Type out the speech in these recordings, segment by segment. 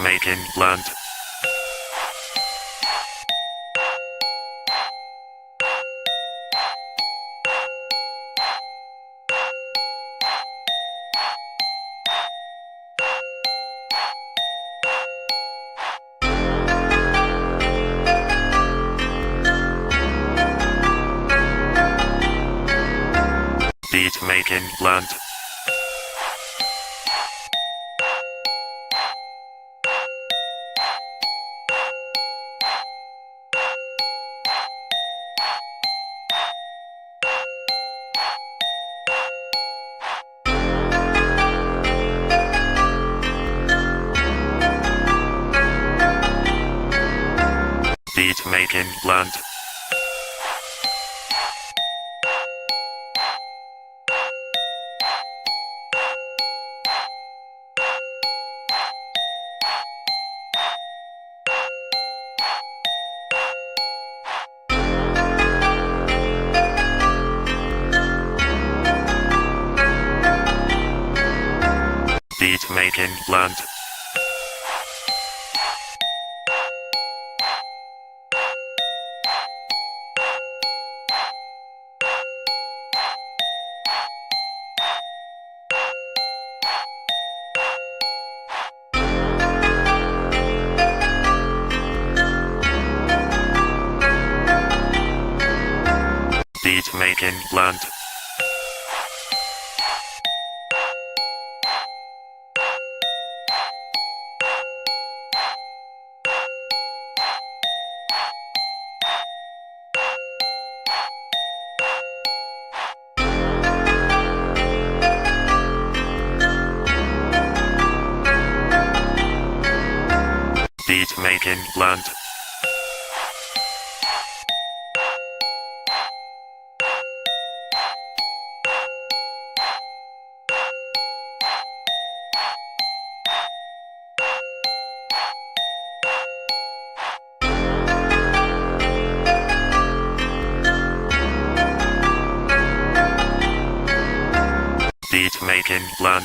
making land. Beat making land. Beat making land. Beat making land. Beat making land. Beat making land. Beat making land.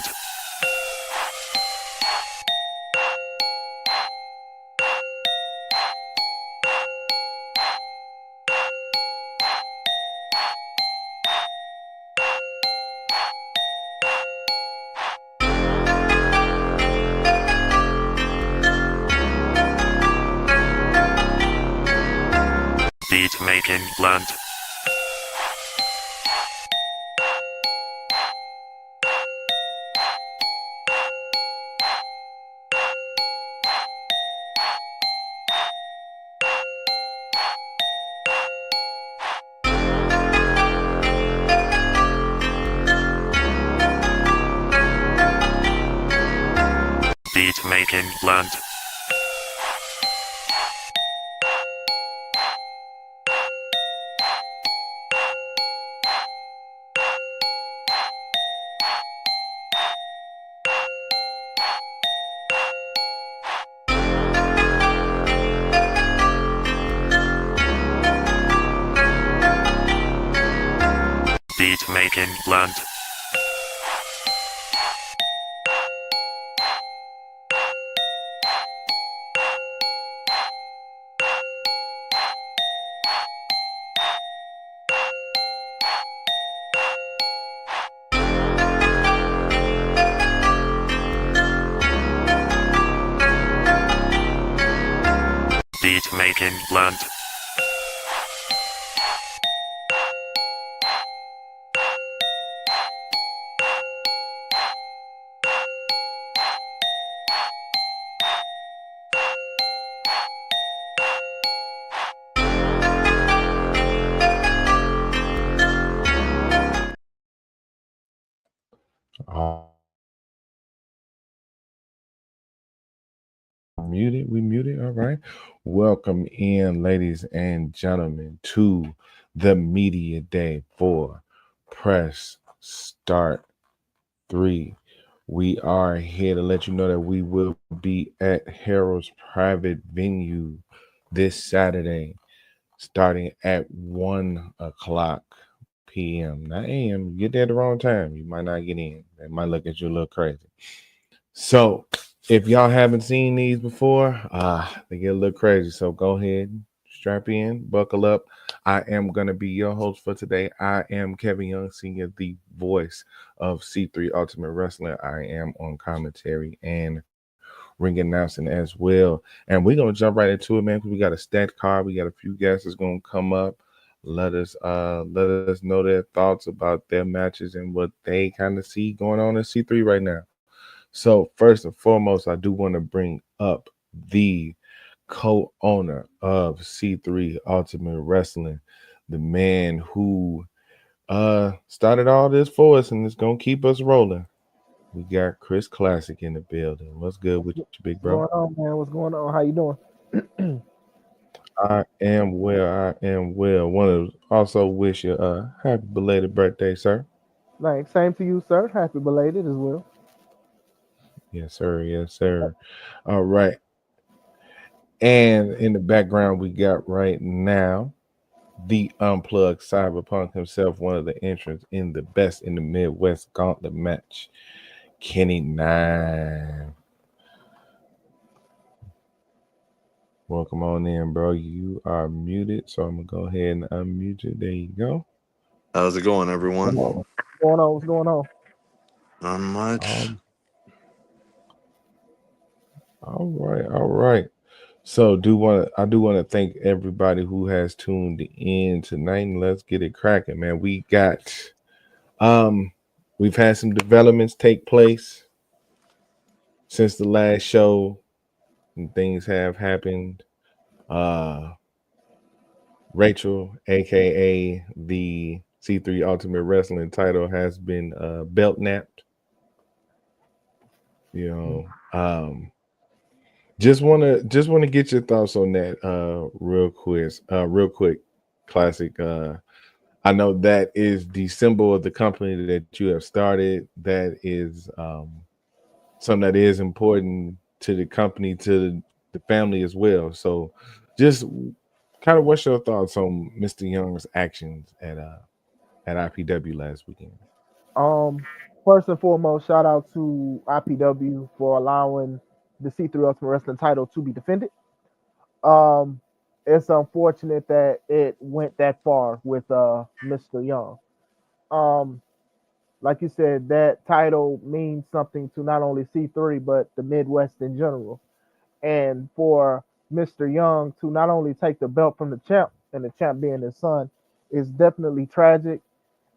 Beat making land. Beat making land. Beat making land. Beat making land. We muted. All right. Welcome in, ladies and gentlemen, to the media day for Press Start 3. We are here to let you know that we will be at Harold's private venue this Saturday, starting at 1:00 p.m. Not a.m. You get there at the wrong time, you might not get in. They might look at you a little crazy. So If y'all haven't seen these before, they get a little crazy. So go ahead, strap in, buckle up. I am gonna be your host for today. I am Kevin Young, Senior, the voice of C3 Ultimate Wrestling. I am on commentary and ring announcing as well. And we're gonna jump right into it, man, because we got a stat card. We got a few guests that's gonna come up. Let us know their thoughts about their matches and what they kind of see going on in C3 right now. So first and foremost, I do want to bring up the co-owner of C3 Ultimate Wrestling, the man who started all this for us and is gonna keep us rolling. We got Chris Classic in the building. What's good with you, big What's bro? going on, man? What's going on? How you doing? I am well. I am well. Want to also wish you a happy belated birthday, sir. Like, same to you, sir. Happy belated as well. Yes, sir. Yes, sir. All right. And in the background, we got right now the unplugged cyberpunk himself, one of the entrants in the best in the Midwest gauntlet match, Kenny Nine. Welcome on in, bro. You are muted, so I'm gonna go ahead and unmute you. There you go. How's it going, everyone? Oh, What's going on? What's going on? Not all, much. all right, all right. So I do want to thank everybody who has tuned in tonight, and let's get it cracking, man. Um we've had some developments take place since the last show, and things have happened. Uh Rachel, aka the C3 Ultimate Wrestling title, has been belt napped. You know, just wanna get your thoughts on that real quick, classic. I know that is the symbol of the company that you have started. That is something that is important to the company, to the family as well. So, just kind of what's your thoughts on Mr. Young's actions at IPW last weekend? Um, First and foremost, shout out to IPW for allowing the C3 Ultimate Wrestling title to be defended. Um, it's unfortunate that it went that far with Mr. Young. Um, like you said, that title means something to not only C3 but the Midwest in general. And for Mr. Young to not only take the belt from the champ and the champ being his son is definitely tragic.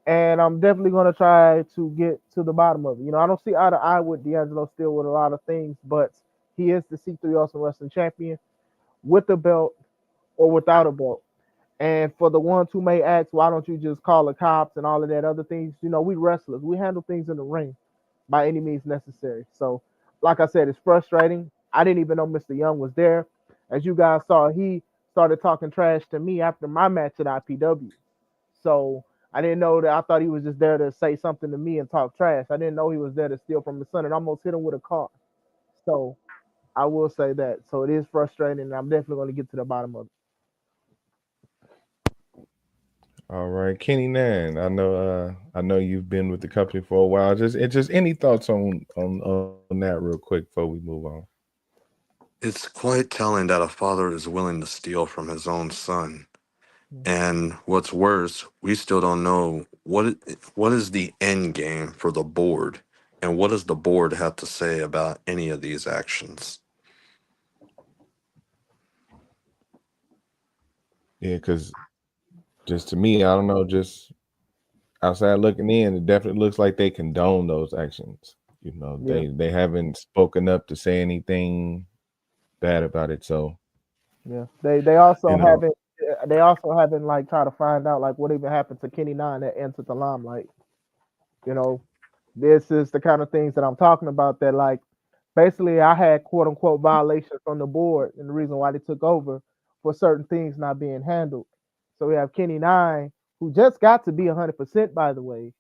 And I'm definitely going to try to get to the bottom of it. I don't see eye to eye with D'Angelo still with a lot of things, but he is the C3 Awesome Wrestling Champion with a belt or without a belt. And for the ones who may ask, why don't you just call the cops and all of that other things? We wrestlers, we handle things in the ring by any means necessary. So, like I said, it's frustrating. I didn't even know Mr. Young was there. As you guys saw, he started talking trash to me after my match at IPW. So I didn't know that. I thought he was just there to say something to me and talk trash. I didn't know he was there to steal from his son and almost hit him with a car. So I will say that. So it is frustrating, and I'm definitely going to get to the bottom of it. All right, Kenny Nan. I know you've been with the company for a while. Just any thoughts on that real quick before we move on. It's quite telling that a father is willing to steal from his own son. And what's worse, we still don't know what is the end game for the board, and what does the board have to say about any of these actions. Yeah, because just to me, I don't know, just outside looking in, it definitely looks like they condone those actions. You know, Yeah, they haven't spoken up to say anything bad about it. So, yeah. They also haven't like tried to find out like what even happened to Kenny Nine that entered the limelight. You know, this is the kind of things that I'm talking about that like basically I had quote unquote violations from the board and the reason why they took over for certain things not being handled. So we have Kenny Nine, who just got to be 100% by the way.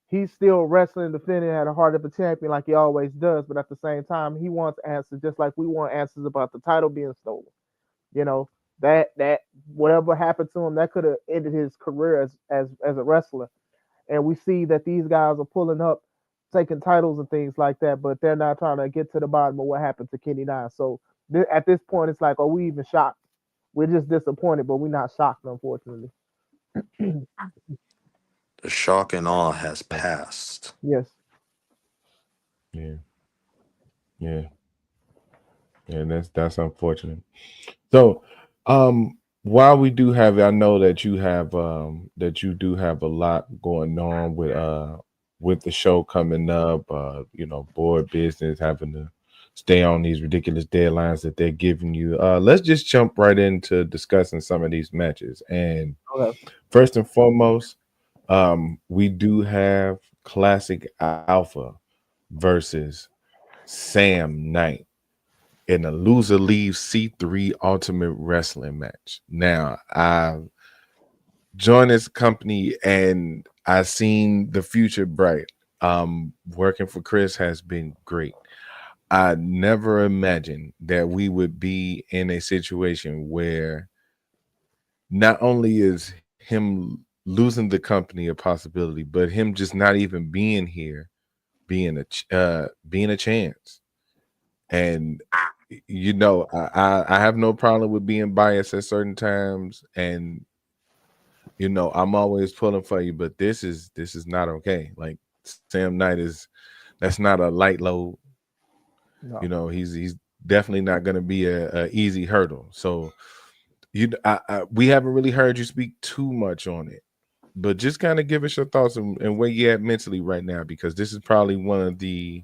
He's still wrestling, defending at the heart of a champion like he always does, but at the same time, he wants answers just like we want answers about the title being stolen. You know, that whatever happened to him, that could have ended his career as a wrestler. And we see that these guys are pulling up taking titles and things like that, but they're not trying to get to the bottom of what happened to Kenny Nine. So at this point, it's like, are we even shocked? We're just disappointed, but we're not shocked, unfortunately. The shock and awe has passed. Yes. Yeah, yeah, yeah. That's unfortunate. So, while we do have, I know that that you do have a lot going on with the show coming up. Board business, having to stay on these ridiculous deadlines that they're giving you. Let's just jump right into discussing some of these matches. And Okay. first and foremost, we do have Classic Alpha versus Sam Knight in a loser leaves C3 Ultimate Wrestling match. Now, I've joined this company and I seen the future bright. Working for Chris has been great. I never imagined that we would be in a situation where not only is him losing the company a possibility, but him just not even being here being a chance. And I have no problem with being biased at certain times, and I'm always pulling for you, but this is not okay. Like Sam Knight that's not a light load. No. He's definitely not going to be a easy hurdle. So we haven't really heard you speak too much on it, but just kind of give us your thoughts and where you're at mentally right now, because this is probably one of the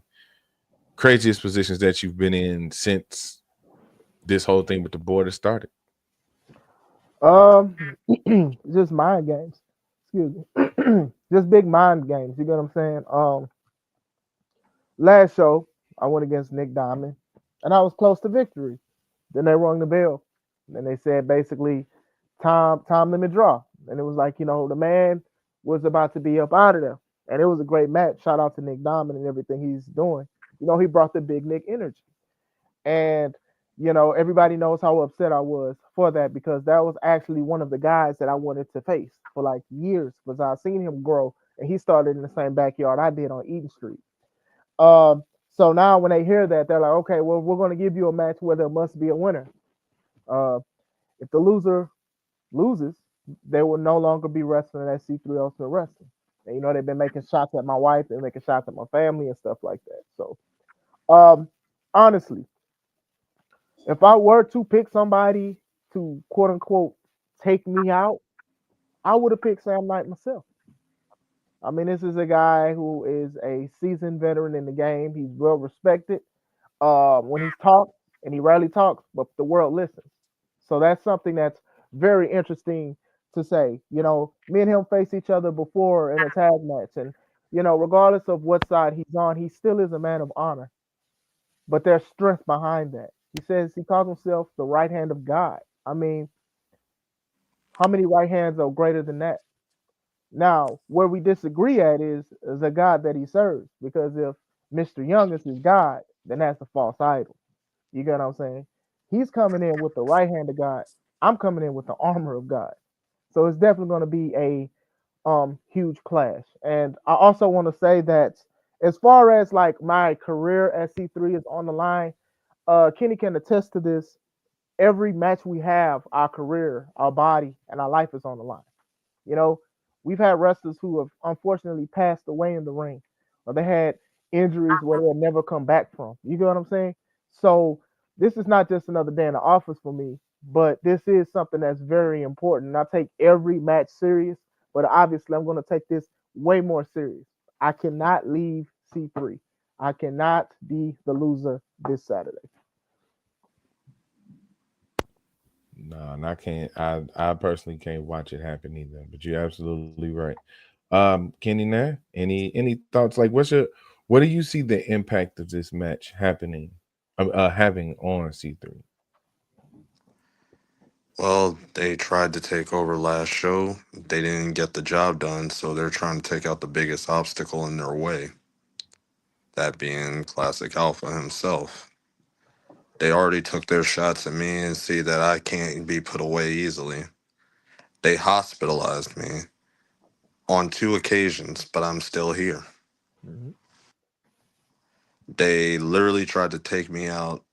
craziest positions that you've been in since this whole thing with the board has started. Um, just mind games. Excuse me. Just big mind games. You get what I'm saying? Last show I went against Nick Diamond, and I was close to victory. Then they rung the bell. And then they said basically time limit draw. And it was like, the man was about to be up out of there. And it was a great match. Shout out to Nick Diamond and everything he's doing. He brought the big Nick energy. And everybody knows how upset I was for that, because that was actually one of the guys that I wanted to face for like years, because I seen him grow, and he started in the same backyard I did on Eden Street. Um, so now when they hear that, they're like, okay, well, we're going to give you a match where there must be a winner. Uh, if the loser loses, they will no longer be wrestling at C3 Ultimate Wrestling. And they've been making shots at my wife, and making shots at my family and stuff like that. So, honestly, if I were to pick somebody to quote unquote take me out, I would have picked Sam Knight myself. I mean, this is a guy who is a seasoned veteran in the game. He's well respected when he's talked, and he rarely talks, but the world listens. So that's something that's very interesting to say. Me and him face each other before in a tag match, and regardless of what side he's on, he still is a man of honor. But there's strength behind that. He says he calls himself the right hand of God. I mean, how many right hands are greater than that? Now, where we disagree at is the God that he serves. Because if Mr. Young is his God, then that's a false idol. You get what I'm saying? He's coming in with the right hand of God. I'm coming in with the armor of God. So it's definitely going to be a huge clash. And I also want to say that as far as like my career at C3 is on the line, Kenny can attest to this. Every match we have, our career, our body, and our life is on the line. You know, we've had wrestlers who have unfortunately passed away in the ring, or they had injuries where they'll never come back from. You get what I'm saying? So this is not just another day in the office for me, but this is something that's very important. And I take every match serious, but obviously I'm going to take this way more serious. I cannot leave C3. I cannot be the loser this Saturday. No, and I can't. I personally can't watch it happen either. But you're absolutely right. Kenny, now any thoughts? Like, what do you see the impact of this match happening, having on C3? Well, they tried to take over last show. They didn't get the job done, so they're trying to take out the biggest obstacle in their way, that being Classic Alpha himself. They already took their shots at me and see that I can't be put away easily. They hospitalized me on 2 occasions, but I'm still here. Mhm. They literally tried to take me out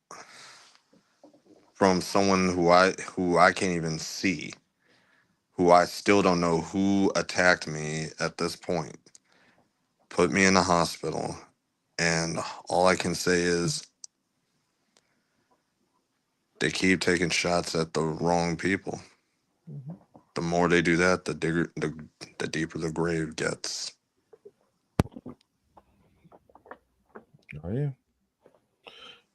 from someone who I can't even see, who I still don't know who attacked me at this point. Put me in the hospital, and all I can say is they keep taking shots at the wrong people. Mhm. The more they do that, the deeper the grave gets. Oh yeah,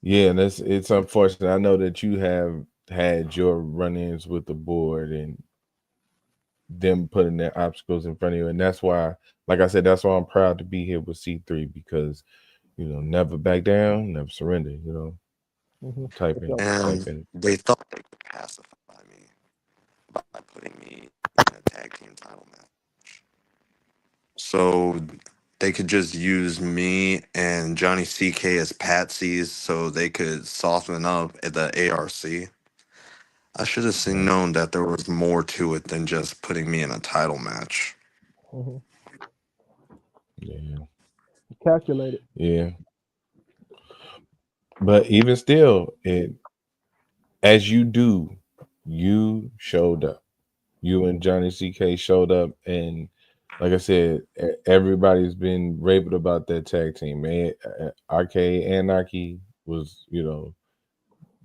yeah, and it's unfortunate. I know that you have had your run-ins with the board and them putting their obstacles in front of you, and that's why, like I said, that's why I'm proud to be here with C3 because never back down, never surrender. For sure. Type And in. they thought they could pacify me by putting me in a tag team title match. So they could just use me and Johnny CK as patsies so they could soften up at the ARC. I should have seen Right. known that there was more to it than just putting me in a title match. Mhm. Yeah. Calculated. Yeah. But even still, as you do, you showed up. You and Johnny CK showed up, and like I said, everybody's been raving about that tag team. Man, RK Anarchy was,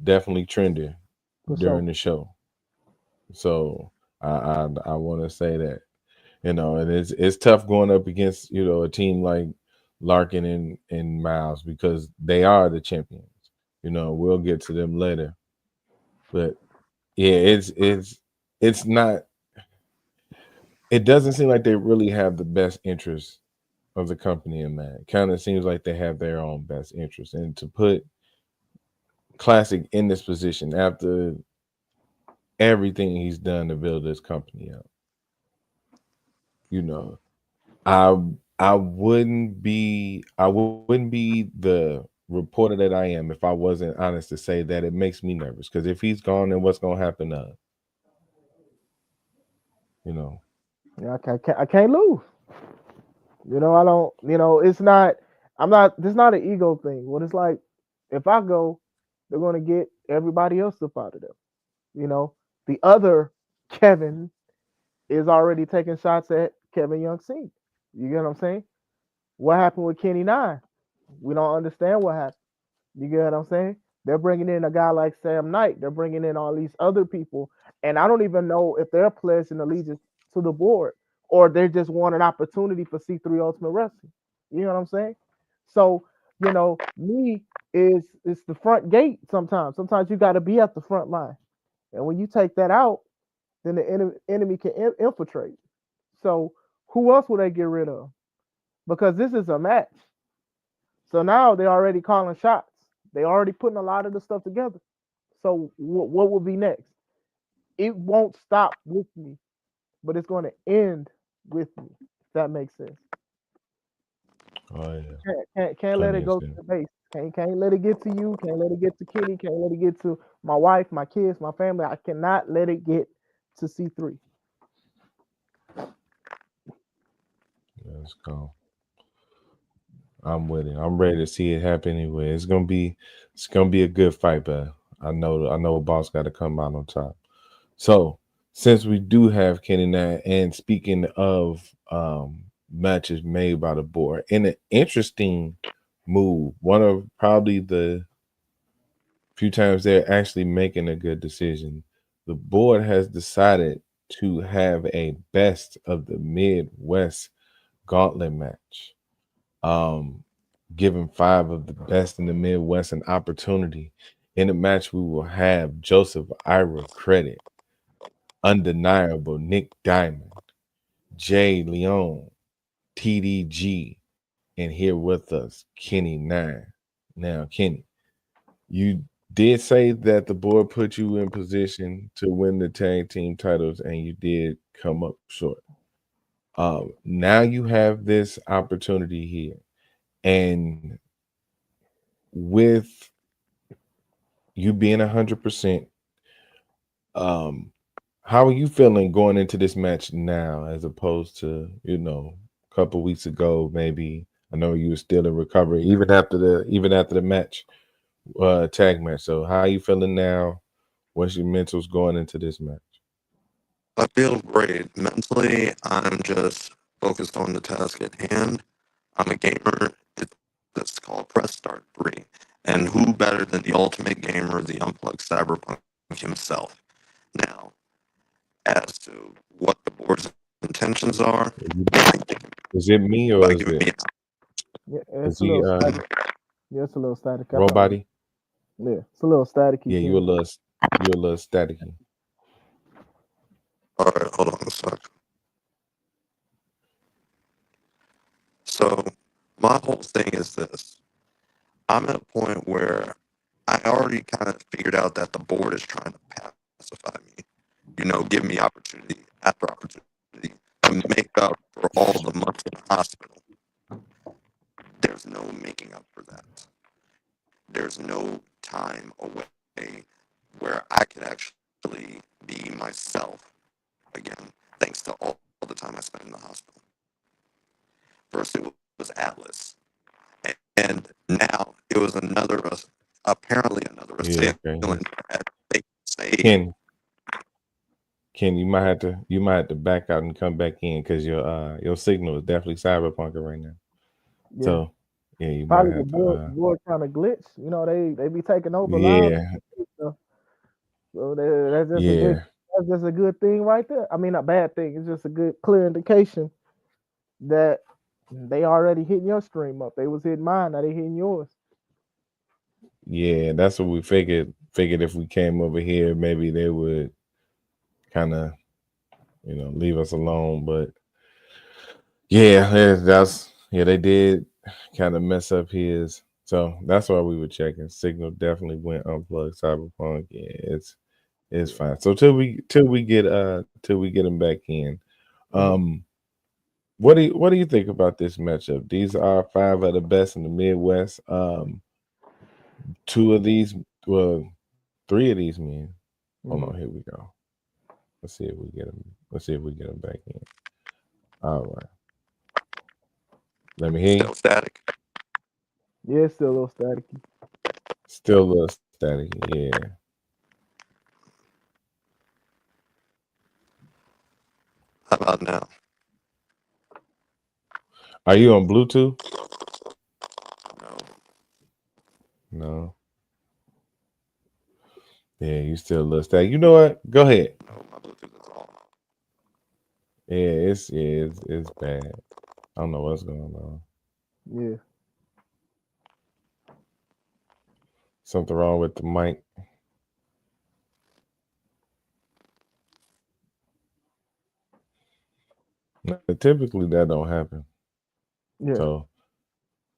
definitely trending For sure. during the show. So I want to say that, and it's tough going up against a team like Larkin and Miles because they are the champions. We'll get to them later, but yeah, it's not. It doesn't seem like they really have the best interest of the company in mind. It kind of seems like they have their own best interest, and to put Classic in this position after everything he's done to build this company up, you know, I I wouldn't be the reporter that I am if I wasn't honest to say that it makes me nervous because if he's gone, then what's gonna happen? You know, Yeah, I can't lose. I don't. It's not. I'm not. This is not an ego thing. What it's like, if I go, they're gonna get everybody else up out of them. You know, the other Kevin is already taking shots at Kevin Young Senior. You get what I'm saying? What happened with Kenny Nine? We don't understand what happened. You get what I'm saying? They're bringing in a guy like Sam Knight. They're bringing in all these other people, and I don't even know if they're pledging allegiance to the board or they just want an opportunity for C3 Ultimate Wrestling. You know what I'm saying? So, me is it's the front gate sometimes. Sometimes you got to be at the front line, and when you take that out, then the enemy can infiltrate. So, who else will they get rid of? Because this is a match. So now they're already calling shots. They already putting a lot of the stuff together. So what will be next? It won't stop with me, but it's going to end with me. If that makes sense. oh yeah, Can't let plenty it of go to sense. the base. Can't let it get to you. Can't let it get to Kenny. Can't let it get to my wife, my kids, my family. I cannot let it get to C3. Let's go. I'm with it. I'm ready to see it happen anyway. It's gonna be a good fight, but I know a boss got to come out on top. So since we do have Kenny Nine, and speaking of matches made by the board, in an interesting move, one of probably the few times they're actually making a good decision, the board has decided to have a best of the Midwest gauntlet match. Um, Giving five of the best in the Midwest an opportunity. In the match, we will have Joseph Ira Credit, Undeniable Nick Diamond, Jay Leone, TDG, and here with us, Kenny Nine. Now, Kenny, you did say that the board put you in position to win the tag team titles, and you did come up short. Now you have this opportunity here, and with you being 100%, um, how are you feeling going into this match now, as opposed to a couple weeks ago, maybe I know you were still in recovery even after the match, tag match. So how you feeling now? What's your mentals going into this match? I feel great. Mentally, I'm just focused on the task at hand. I'm a gamer. It's called Press Start 3. And who better than the ultimate gamer, the unplugged cyberpunk himself? Now, as to what the board's intentions are, Is it me by or is giving it me Yeah, is it's a he little static. Yeah, it's a little static. I thought it. robot? Yeah, it's a little staticky, Yeah, King. you a little staticky. all right, hold on a sec. So, my whole thing is this. I'm at a point where I already kind of figured out that the board is trying to pacify me. Give me opportunity after opportunity to make up for all the months in the hospital. There's no making up for that. There's no time away where I could actually be myself again, thanks to all the time I spent in the hospital. First, it was Atlas, and now it was apparently another Yeah, assailant okay. that they say. Ken, Ken, you might have to back out and come back in because your signal is definitely cyberpunking right now. Yeah, So yeah, you might probably the have to board kind of glitch. You know, they be taking over live. yeah, So, that's just a good yeah, that's just a good thing right there. I mean, a bad thing. It's just a good clear indication that they already hitting your stream up. They was hitting mine. Now they hitting yours. yeah. That's what we figured if we came over here, maybe they would kind of, leave us alone. But yeah, they did kind of mess up his. So that's why we were checking. Signal definitely went unplugged. Cyberpunk, yeah, it's fine. So till we get him back in. Mhm. Um, what do you think about this matchup? These are five of the best in the Midwest. Two of these, well, three of these men. Hold Mhm. on, here we go. Let's see if we get him. Let's see if we get him back in. All right, let me hear you. Still static. Yeah, it's still a little staticky. Still a little static. Yeah. How about now? Are you on Bluetooth? No, No. Yeah, you still a little static. You know what? Go ahead. no, my Bluetooth is off. It's bad. I don't know what's going on. Yeah. Something wrong with the mic. No, typically that don't happen. Yeah. So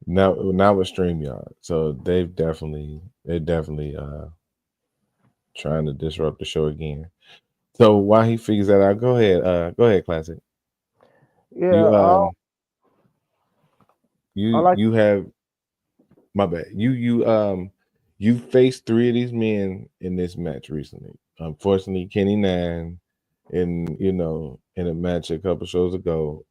now with StreamYard. So they definitely trying to disrupt the show again. So while he figures that out, go ahead, Classic. Yeah. You I like. you have my bad. You faced three of these men in this match recently. Unfortunately, Kenny Nine in a match a couple shows ago,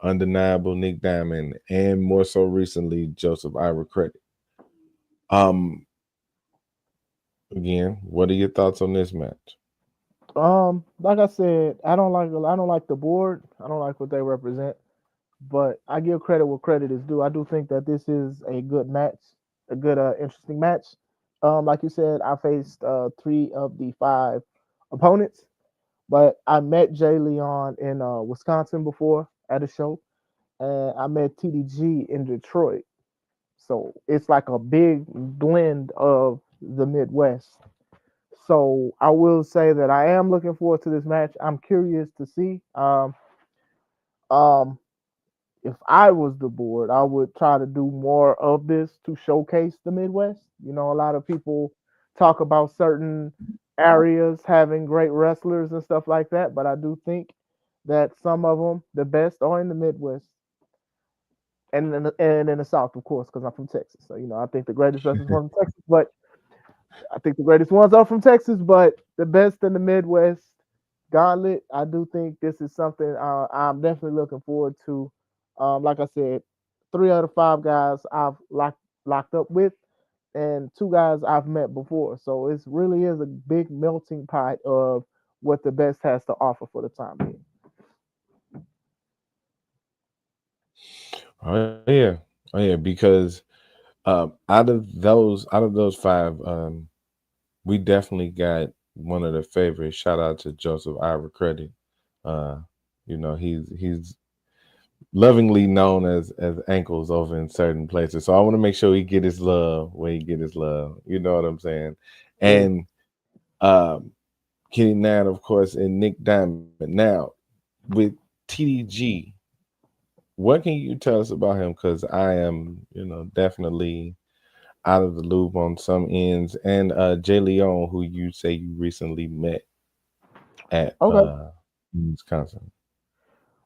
undeniable Nick Diamond, and more so recently Joseph Ira Credit. Um, Again, what are your thoughts on this match? Like I said, I don't like the board. I don't like what they represent. But I give credit where credit is due. I do think that this is a good match, a good, interesting match. Like you said, I faced three of the five opponents, but I met Jay Leon in Wisconsin before at a show, and I met TDG in Detroit. So it's like a big blend of the Midwest. So I will say that I am looking forward to this match. I'm curious to see. Um, if I was the board, I would try to do more of this to showcase the Midwest. You know, a lot of people talk about certain areas having great wrestlers and stuff like that, but I do think that some of them, the best, are in the Midwest and in the South, of course, because I'm from Texas. So I think the greatest wrestlers are from Texas, but I think the greatest ones are from Texas, but the best in the Midwest. Gauntlet, I do think this is something I'm definitely looking forward to. Like I said, three out of five guys I've locked up with, and two guys I've met before. So it really is a big melting pot of what the best has to offer for the time being. Oh yeah, oh yeah, because out of those five, we definitely got one of the favorites. Shout out to Joseph Ira Credit. Uh, he's lovingly known as ankles over in certain places. So I want to make sure he get his love where he get his love. You know what I'm saying? True. And um, Kenny Nairn, of course, and Nick Diamond. Now with TDG, what can you tell us about him? Because I am, definitely out of the loop on some ends. And Jay Leon, who you say you recently met at Okay. Wisconsin.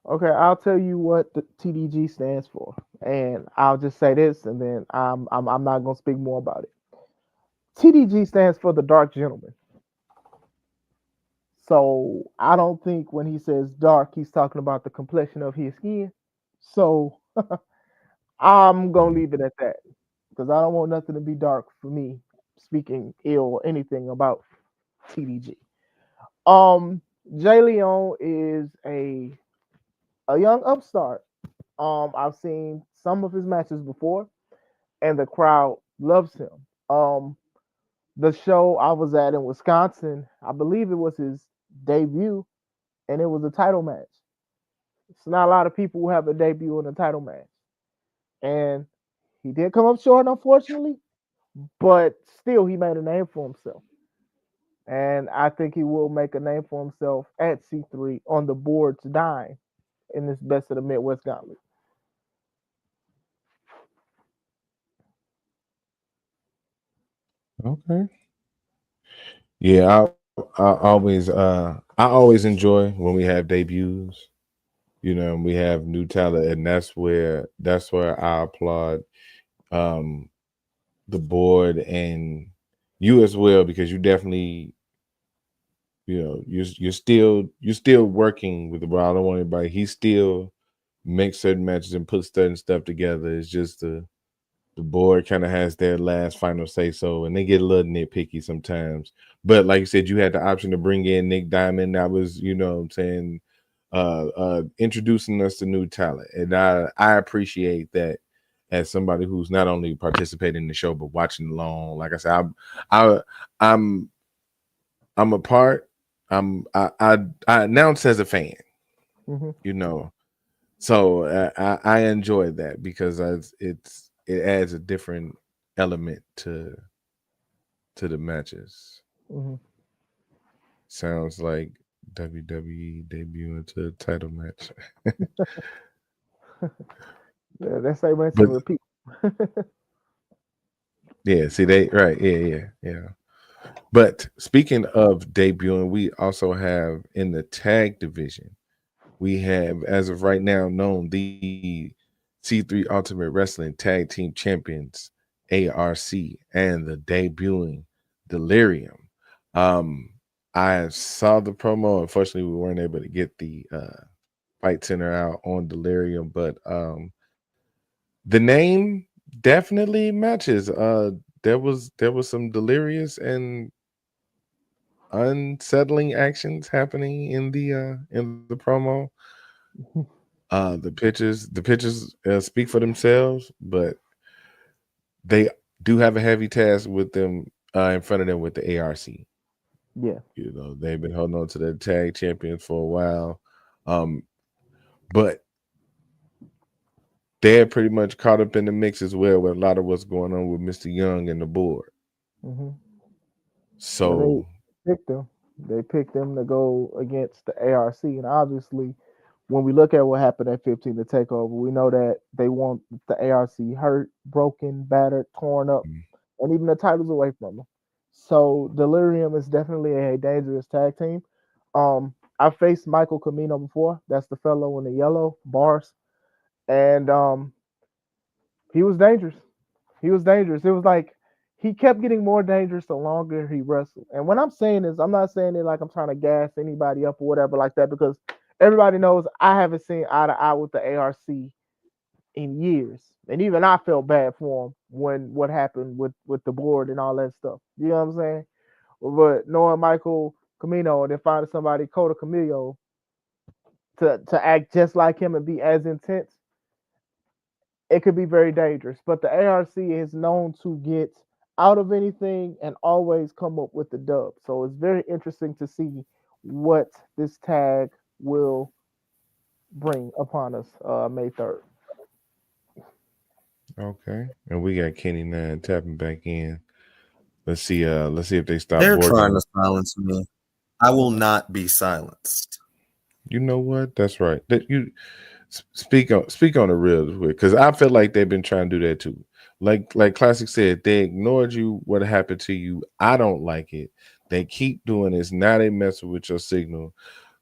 Okay, I'll tell you what the TDG stands for, and I'll just say this, and then I'm not gonna speak more about it. TDG stands for the Dark Gentleman. So I don't think when he says dark, he's talking about the complexion of his skin. So I'm gonna leave it at that because I don't want nothing to be dark for me speaking ill or anything about TDG. Jay Leon is a young upstart. I've seen some of his matches before, and the crowd loves him. Um, the show I was at in Wisconsin, I believe it was his debut, and it was a title match. It's not a lot of people who have a debut in a title match, and he did come up short, unfortunately, but still he made a name for himself. And I think he will make a name for himself at C3 on the board to dine in this best of the Midwest Gauntlet. Okay. Yeah, I always enjoy when we have debuts. We have new talent, and that's where I applaud um the board and you as well, because you definitely, you're still working with the board. I don't want anybody. He still makes certain matches and puts certain stuff together. It's just the board kind of has their last final say so, and they get a little nitpicky sometimes. But like you said, you had the option to bring in Nick Diamond. That was, what I'm saying, introducing us to new talent. And I appreciate that as somebody who's not only participating in the show but watching along. Like I said, I I'm I'm a part. I announce as a fan, Hmm. you know. So I enjoy that because it adds a different element to the matches. Hmm. Sounds like WWE debuting to a title match. Yeah, that same answer But repeat. yeah, see they right, yeah. But speaking of debuting, we also have in the tag division, we have as of right now known the C3 Ultimate Wrestling Tag Team Champions, ARC, and the debuting Delirium. Um, I saw the promo. Unfortunately, we weren't able to get the Fight Center out on Delirium, but the name definitely matches. There was some delirious and unsettling actions happening in the promo. The pictures speak for themselves, but they do have a heavy task with them in front of them with the ARC. Yeah. They've been holding on to their tag champions for a while, um, but they're pretty much caught up in the mix as well with a lot of what's going on with Mr. Young and the board. Hmm. Yeah, they So, picked them. They picked them to go against the ARC, and obviously, when we look at what happened at 15 to Takeover, we know that they want the ARC hurt, broken, battered, torn up, mm, and even the titles away from them. So Delirium is definitely a dangerous tag team. I faced Michael Camino before. That's the fellow in the yellow bars, and he was dangerous. He was dangerous. It was like he kept getting more dangerous the longer he wrestled. And when I'm saying this, I'm not saying it like I'm trying to gas anybody up or whatever like that, because everybody knows I haven't seen eye to eye with the ARC in years. And even I felt bad for him when what happened with the board and all that stuff. You know what I'm saying? But knowing Michael Camino and then finding somebody Coda Camillo to act just like him and be as intense, it could be very dangerous. But the ARC is known to get out of anything and always come up with the dub. So it's very interesting to see what this tag will bring upon us May 3rd. Okay. And we got Kenny Nine tapping back in. Let's see if they stop They're trying boarding. to silence me. I will not be silenced. You know what? That's right. That you speak on the real quick, because I feel like they've been trying to do that too. Like Classic said, they ignored you. What happened to you? I don't like it. They keep doing this. Now they messing with your signal.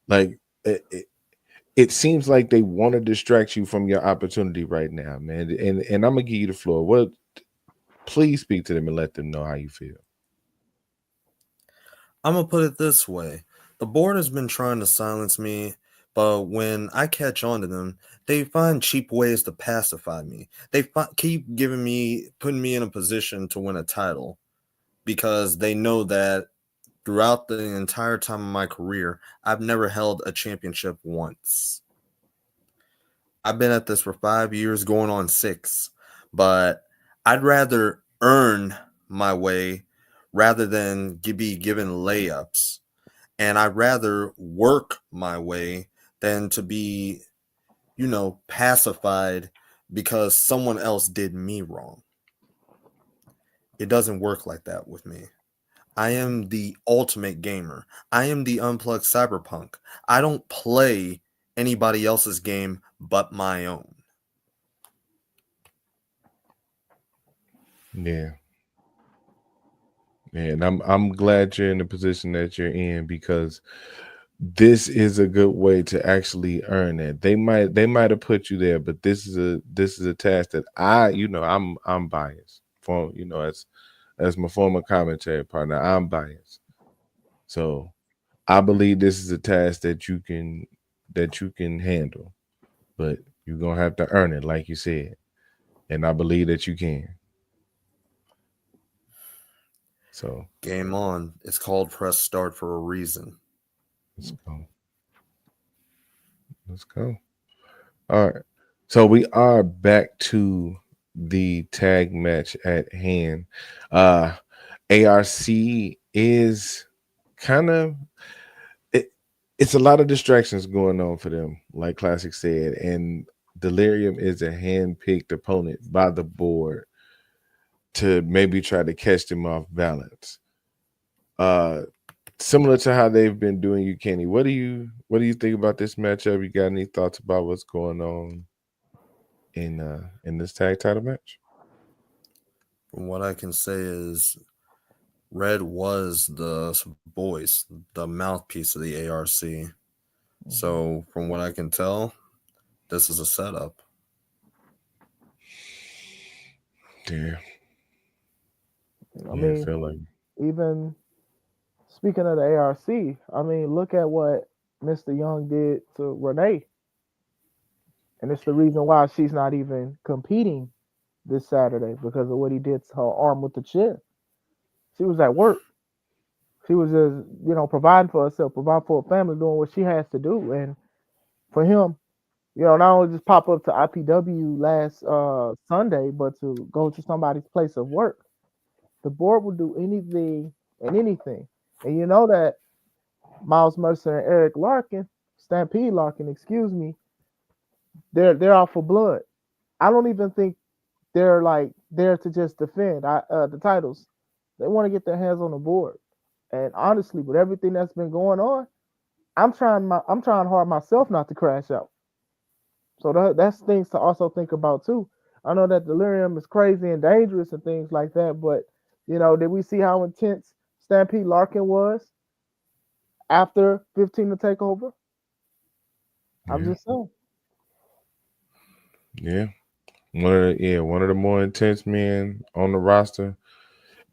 Like it seems like they want to distract you from your opportunity right now, man. And I'm gonna give you the floor. What? Please speak to them and let them know how you feel. I'm going to put it this way. The board has been trying to silence me, but when I catch on to them, they find cheap ways to pacify me. They keep putting me in a position to win a title because they know that throughout the entire time of my career, I've never held a championship once. I've been at this for 5 years, going on 6, but I'd rather earn my way rather than be given layups. And I'd rather work my way than to be, pacified because someone else did me wrong. It doesn't work like that with me. I am the ultimate gamer. I am the unplugged cyberpunk. I don't play anybody else's game but my own. Yeah. And I'm glad you're in the position that you're in, because this is a good way to actually earn it. They might have put you there, but this is a task that I'm biased for, as my former commentary partner. I'm biased. So I believe this is a task that you can handle, but you're gonna have to earn it, like you said. And I believe that you can. So Game on. It's called press start for a reason. let's go. Let's go. All right. So we are back to the tag match at hand. Uh ARC is kind of it, it's a lot of distractions going on for them, like Classic said, and Delirium is a hand-picked opponent by the board to maybe try to catch them off balance. Uh Similar to how they've been doing you, Kenny. What do you think about this matchup? You got any thoughts about what's going on in this tag title match? From what I can say is Red was the voice, the mouthpiece of the ARC. So from what I can tell, this is a setup. Yeah, I yeah, I mean, feel like even speaking of the ARC, I mean, look at what Mr. Young did to Renee, and it's the reason why she's not even competing this Saturday because of what he did to her arm with the chair. She was at work. She was just, providing for herself, providing for her family, doing what she has to do. And for him, not only just pop up to IPW last Sunday, but to go to somebody's place of work. The board will do anything and anything. And you know that Miles Mercer and Eric Larkin, Stampede Larkin, excuse me, they're out for blood. I don't even think they're like there to just defend the titles. They want to get their hands on the board. And honestly, with everything that's been going on, I'm trying hard myself not to crash out. So that's things to also think about too. I know that delirium is crazy and dangerous and things like that, but did we see how intense Stampede Larkin was after 15 to take over? I'm yeah, just saying. yeah. One of the more intense men on the roster.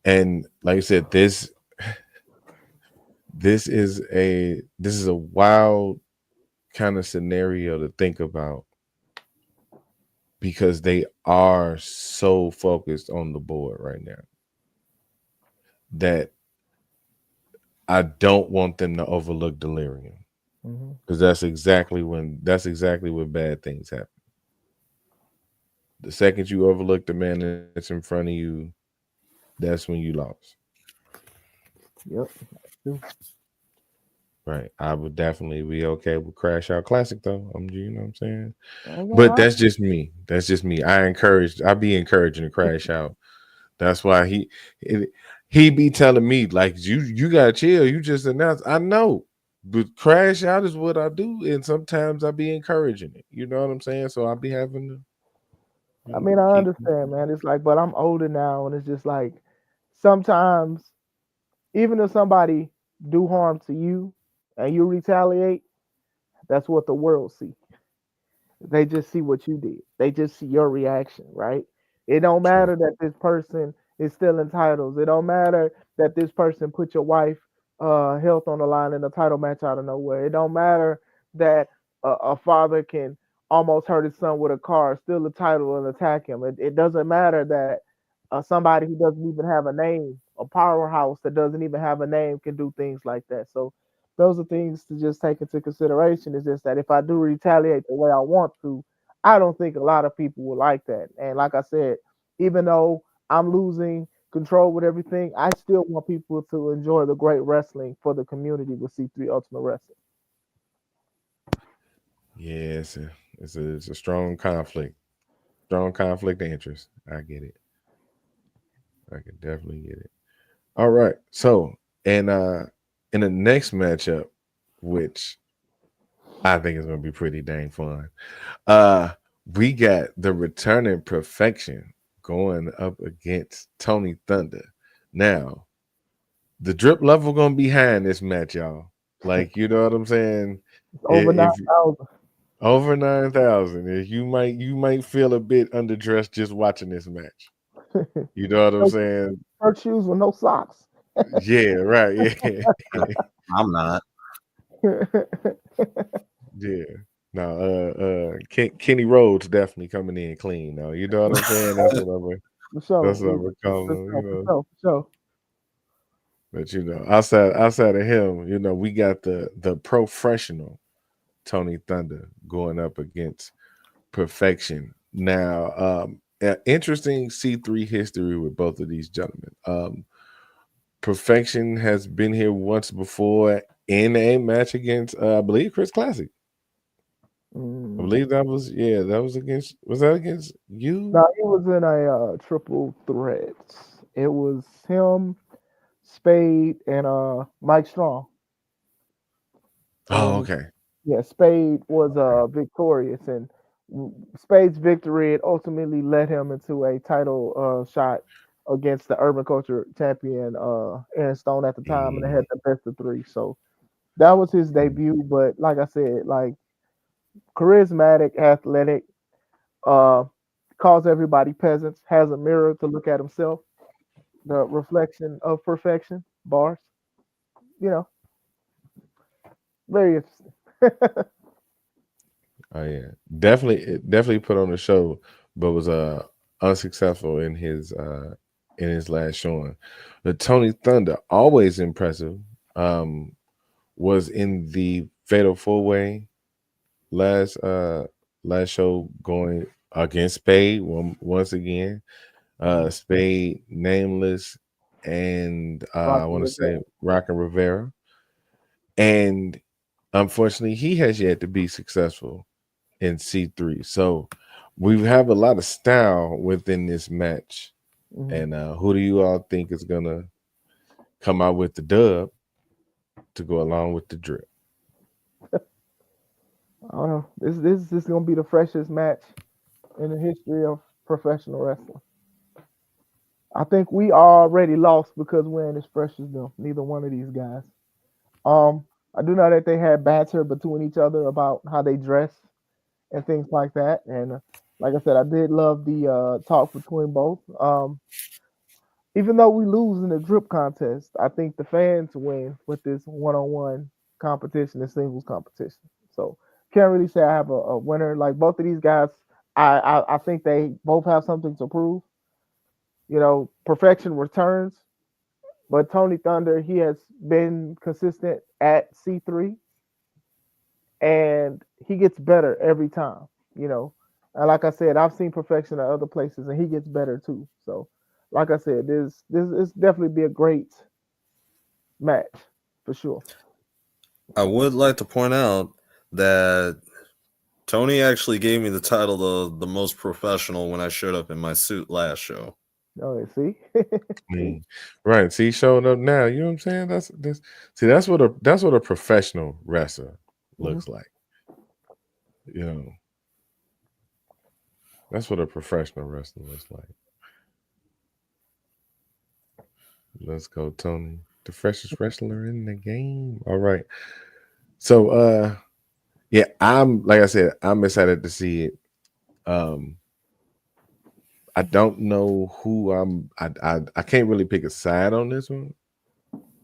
And like I said, this is a wild kind of scenario to think about. because they are so focused on the board right now that I don't want them to overlook Delirium, Mm-hmm. because that's exactly when bad things happen. The second you overlook the man that's in front of you, that's when you lost. Yep. True. Right. I would definitely be okay with Crash Out Classic though. You know what I'm saying? That's all But right. that's just me. That's just me. I be encouraging to Crash Out. That's why it, he be telling me like you gotta chill. You just announced. I know, but Crash Out is what I do, and sometimes I be encouraging it. You know what I'm saying? So I be having to, I mean, I keep. understand, man. It's like, but I'm older now, and it's just like sometimes, even if somebody do harm to you and you retaliate, that's what the world see. They just see what you did. They just see your reaction, right? It don't True. matter that this person is still in titles. It don't matter that this person put your wife health on the line in a title match out of nowhere. It don't matter that a father can almost hurt his son with a car, steal the title and attack him. It doesn't matter that somebody who doesn't even have a name, a powerhouse that doesn't even have a name, can do things like that. So those are things to just take into consideration. Is just that if I do retaliate the way I want to, I don't think a lot of people will like that. And like I said, even though I'm losing control with everything, I still want people to enjoy the great wrestling for the community with C3 Ultimate Wrestling. Yeah, it's a strong conflict of interest. I get it. I can definitely get it. All right. So, and in the next matchup, which I think is going to be pretty dang fun, uh, we got the returning Perfection going up against Tony Thunder. Now, the drip level going to be high in this match, y'all. Like, you know what I'm saying? It's over If 9,000. over 9,000, if you might feel a bit underdressed just watching this match. You know what I'm saying? Her shoes with no socks. Yeah, right. Yeah. I'm not. Yeah. No, Kenny Rhodes definitely coming in clean now. You know what I'm saying? For sure. That's what I'm For calling him, sure. For sure. For sure. But outside of him, we got the professional Tony Thunder going up against Perfection. Now, interesting C3 history with both of these gentlemen. Perfection has been here once before in a match against I believe Chris Classic. I Mm. believe that was against you? No, he was in a triple threat. It was him, Spade, and Mike Strong. Oh, And okay. yeah, Spade was victorious, and Spade's victory it ultimately led him into a title shot against the Urban Culture champion Aaron Stone at the time, and they Mm, had the best of three. So that was his debut. But like I said, like charismatic, athletic, uh, calls everybody peasants, has a mirror to look at himself, the reflection of perfection, bars. You know, very interesting. oh yeah. Definitely put on the show, but was unsuccessful in his last showing. But Tony Thunder, always impressive. Um was in the Fatal Four Way last last show going against Spade once again. Spade, Nameless, and I Rocky want to say Rivera. Rock and Rivera. And unfortunately, he has yet to be successful in C3. So we have a lot of style within this match. Mhm. And who do you all think is gonna come out with the dub to go along with the drip? I don't know. This is gonna be the freshest match in the history of professional wrestling. I think we already lost because we ain't as fresh as them. Neither one of these guys. Um, I do know that they had banter between each other about how they dress and things like that. And like I said, I did love the talk between both. Even though we lose in the drip contest, I think the fans win with this one-on-one competition, this singles competition. So can't really say I have a winner. Like both of these guys, I think they both have something to prove. You know, perfection returns, but Tony Thunder, he has been consistent at C3 and he gets better every time, you know. And like I said, I've seen perfection at other places and he gets better too. So, like I said, this definitely be a great match for sure. I would like to point out that Tony actually gave me the title of the most professional when I showed up in my suit last show. Oh, see, see, Right. See, showing up now. You know what I'm saying? That's see, that's what a professional wrestler hmm looks like. You know, that's what a professional wrestler looks like. Let's go, Tony. The freshest wrestler in the game. All right. So yeah, I'm like I said, I'm excited to see it. Um I don't know who I can't really pick a side on this one.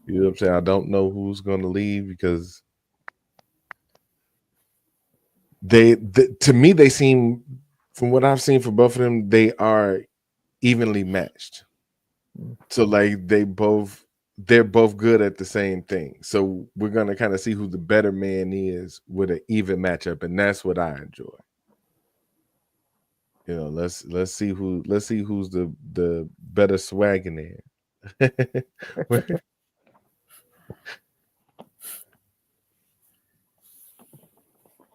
You know what I'm saying? I don't know who's gonna leave because to me they seem, from what I've seen for both of them, they are evenly matched. So like they're both good at the same thing. So we're gonna kind of see who the better man is with an even matchup, and that's what I enjoy. You know, let's see who's the better swagging there.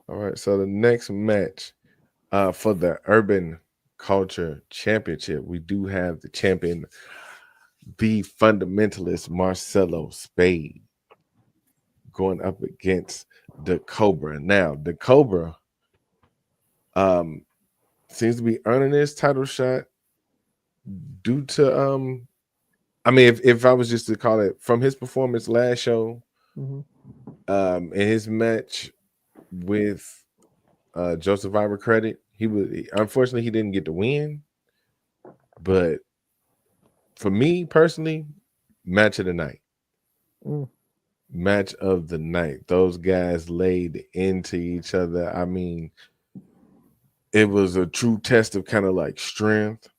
All right, so the next match for the Urban Culture Championship, we do have the champion, the fundamentalist Marcelo Spade, going up against the Cobra. Now, the Cobra um seems to be earning his title shot due to I mean, if I was just to call it from his performance last show, hmm in his match with Joseph Ivor Credit, he was, unfortunately he didn't get the win, but for me personally, match of the night. mm Match of the night. Those guys laid into each other. I mean, it was a true test of kind of like strength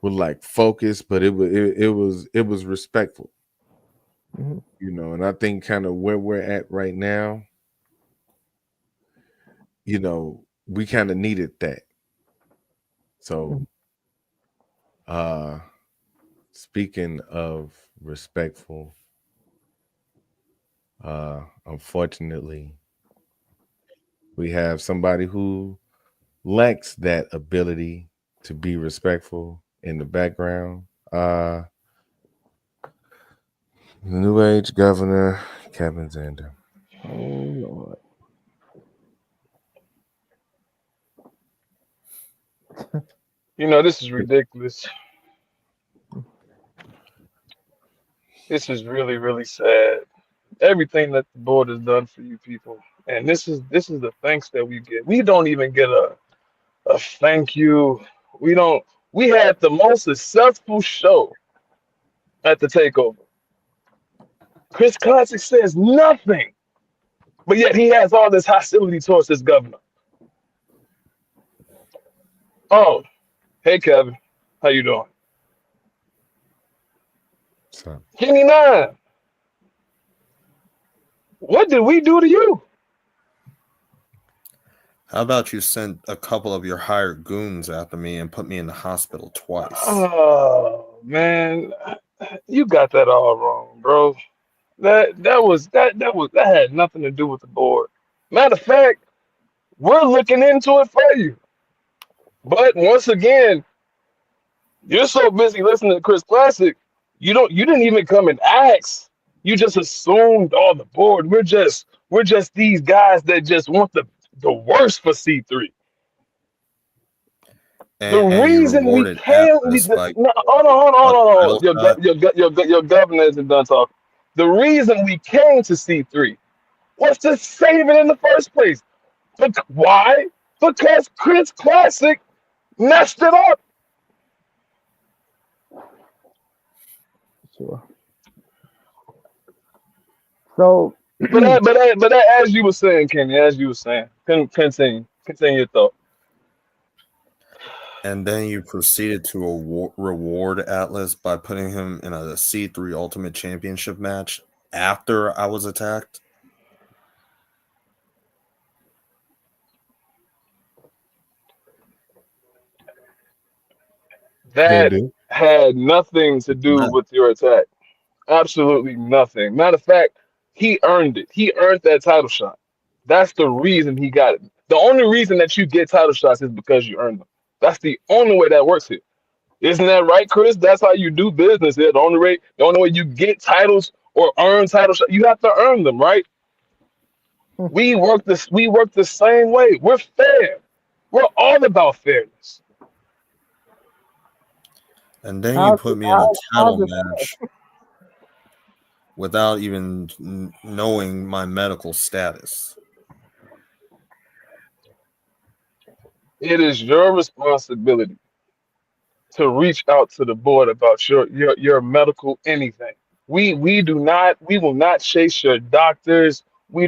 with like focus, but it was respectful, hmm you know. And I think kind of where we're at right now, you know, we kind of needed that. So uh speaking of respectful, unfortunately, we have somebody who lacks that ability to be respectful in the background. The New Age Governor, Kevin Zander. Oh Lord, You know, this is ridiculous. This is really, really sad. Everything that the board has done for you people. And this is the thanks that we get. We don't even get a thank you. We don't we had the most successful show at the takeover. Chris Classic says nothing, but yet he has all this hostility towards this governor. Oh, hey Kevin, how you doing? So, Kenny Nine, what did we do to you? How about you send a couple of your hired goons after me and put me in the hospital twice? Oh man, you got that all wrong, bro. That had nothing to do with the board. Matter of fact, we're looking into it for you. But once again, you're so busy listening to Chris Classic, you didn't even come and ask. You just assumed all the board. We're just these guys that just want the worst for C3. The And you reason we rewarded can't, Atlas by no, hold a on, hold on. title shot. Your governor isn't done talking. The reason we came to C3 was to save it in the first place. But why? Because Chris Classic messed it up. sure. So But as you were saying, Kenny, as you were saying, continue your thought. And then you proceeded to reward Atlas by putting him in a C3 Ultimate Championship match after I was attacked. That Dude. had nothing to do No. with your attack. Absolutely nothing. Matter of fact, he earned it. He earned that title shot. That's the reason he got it. The only reason that you get title shots is because you earned them. That's the only way that works here. Isn't that right, Chris? That's how you do business here. The only way you get titles or earn title shots, you have to earn them, right? We work the same way. We're fair. We're all about fairness. And then you How's put me in a how's title this? match without even knowing my medical status. It is your responsibility to reach out to the board about your medical anything. We will not chase your doctors. We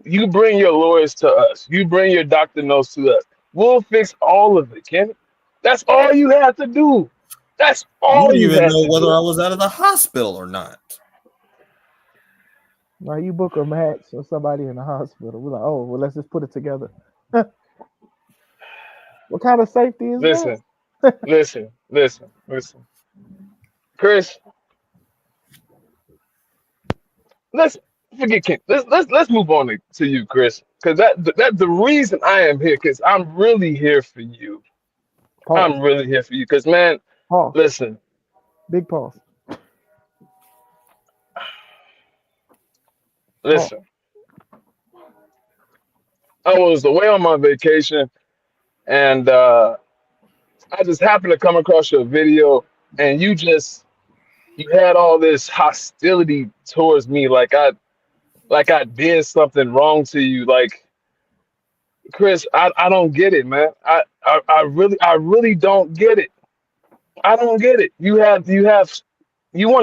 you bring your lawyers to us. You bring your doctor notes to us. We'll fix all of it, Kenny. That's all you have to do. That's You all didn't you even have know to whether do. I was out of the hospital or not. Now you book a match or somebody in the hospital. We're like, oh, well, let's just put it together. What kind of safety is that? Listen, listen. Chris, let's forget Ken. Let's move on to you, Chris. Because that the reason I am here, because I'm really here for you. Pause. I'm really here for you. Because man, Pause. listen, Big pause. Pause. listen. I was away on my vacation, and I just happened to come across your video, and you had all this hostility towards me, like I did something wrong to you. Like Chris, I don't get it, man. I really don't get it. I don't get it. You want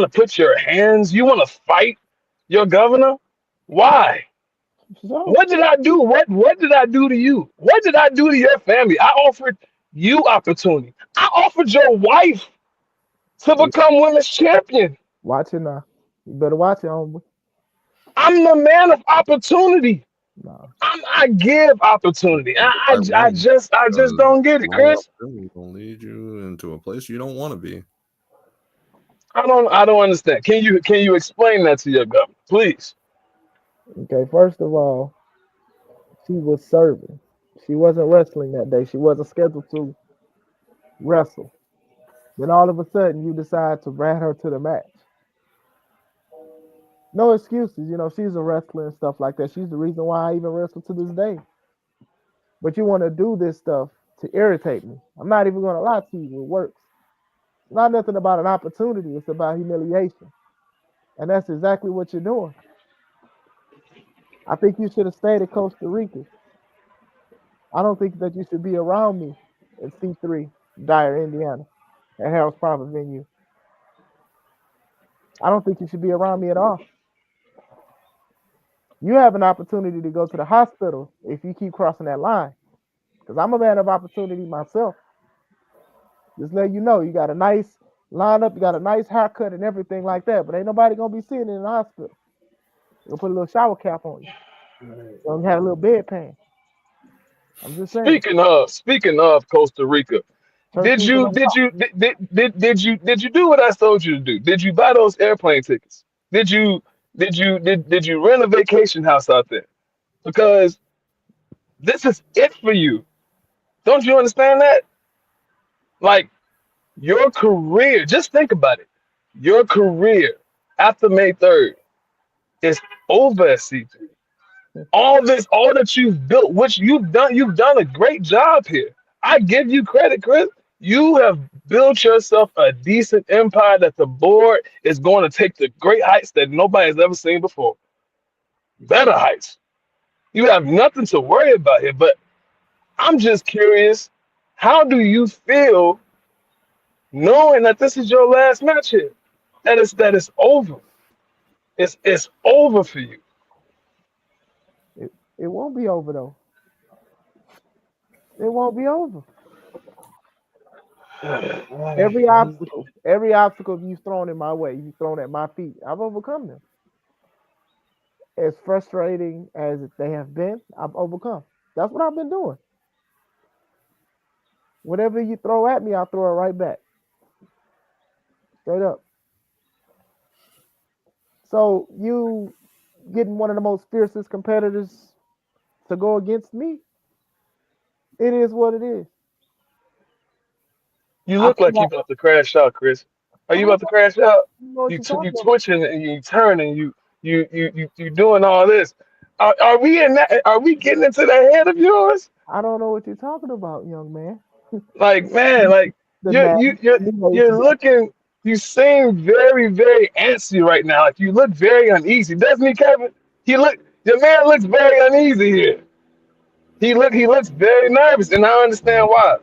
to put your hands, you want to fight your governor? Why? So, What did I do? What did I do to you? What did I do to your family? I offered you opportunity. I offered your wife to become women's champion. watch it now. You better watch it, homie. I'm the man of opportunity. Nah. I give opportunity. I, I I, I wouldn't, just I just because don't get it, my Chris. opportunity will lead you into a place you don't want to be. I don't understand. Can you explain that to your governor, please? Okay, first of all, she was serving. She wasn't wrestling that day. She wasn't scheduled to wrestle. Then all of a sudden, you decide to add her to the match. No excuses. You know, she's a wrestler and stuff like that. She's the reason why I even wrestle to this day. But you want to do this stuff to irritate me. I'm not even going to lie to you. It works. It's not nothing about an opportunity. It's about humiliation. And that's exactly what you're doing. I think you should have stayed in Costa Rica. I don't think that you should be around me in C3, Dyer, Indiana, at Harold's Private Venue. I don't think you should be around me at all. You have an opportunity to go to the hospital if you keep crossing that line. Because I'm a man of opportunity myself. Just let you know, you got a nice lineup, you got a nice haircut and everything like that. But ain't nobody gonna be seeing it in the hospital. They'll put a little shower cap on you. So you have a little bedpan. I'm just saying. Speaking of Costa Rica, Church did sneakers you on did top. you did you do what I told you to do? Did you buy those airplane tickets? Did you rent a vacation house out there? Because this is it for you. Don't you understand that? Like your career, just think about it. Your career after May 3rd is over at C3. All that you've built, which you've done a great job here. I give you credit, Chris. You have built yourself a decent empire that the board is going to take to great heights that nobody has ever seen before. Better heights. You have nothing to worry about here. But I'm just curious, how do you feel knowing that this is your last match here? That is over. It's over for you. It won't be over though. It won't be over. Every obstacle you've thrown in my way, you've thrown at my feet, I've overcome them. As frustrating as they have been, I've overcome. That's what I've been doing. Whatever you throw at me, I'll throw it right back. Straight up. So you getting one of the most fiercest competitors to go against me, it is what it is. You I look feel like you like about to crash out, Chris. Are I you don't about to crash out? know what you're You talking about. twitching and you turning, you doing all this. Are we in that? Are we getting into that head of yours? I don't know what you're talking about, young man. Like man, like The madness, the you're nature. looking. You seem very antsy right now. Like you look very uneasy, doesn't he, Kevin? He look. Your man looks very uneasy here. He looks very nervous, and I understand why.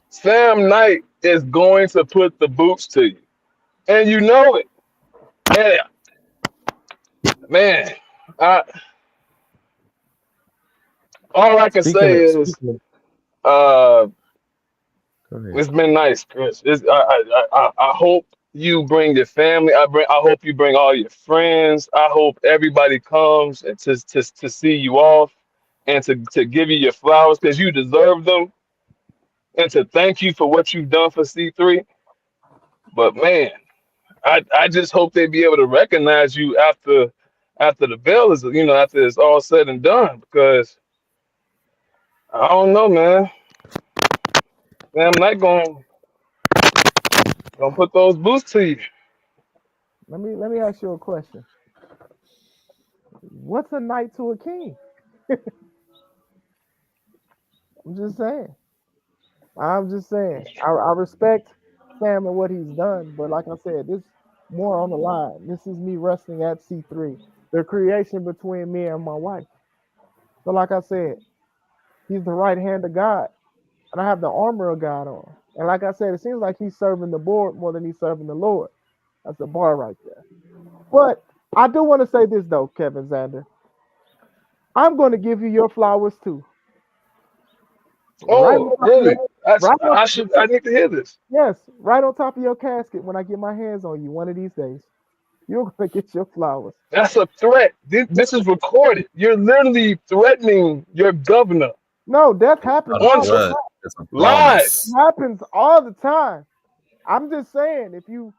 Sam Knight is going to put the boots to you, and you know it. And man, I, all I can Speaking say of is, speaking of, uh, go ahead. it's been nice, Chris. I hope you bring your family. I hope you bring all your friends. I hope everybody comes and to see you off and to give you your flowers because you deserve them and to thank you for what you've done for C3. But man, I just hope they be able to recognize you after the bell is after it's all said and done because I don't know, man. I'm not gonna put those boots to you. Let me ask you a question. What's a knight to a king? I'm just saying. I'm just saying. I respect Sam and what he's done, but like I said, this more on the line. This is me wrestling at C3, the creation between me and my wife. So like I said, he's the right hand of God, and I have the armor of God on. And like I said, it seems like he's serving the board more than he's serving the Lord. That's a bar right there. But I do want to say this though, Kevin Zander. I'm going to give you your flowers too. Right on Oh, top of your, really? right on, I need to hear this. yes, right on top of your casket when I get my hands on you one of these days. You're going to get your flowers. That's a threat. This is recorded. You're literally threatening your governor No, death happens Not a on all the threat. time. It's a live. promise. It happens all the time. I'm just saying, if you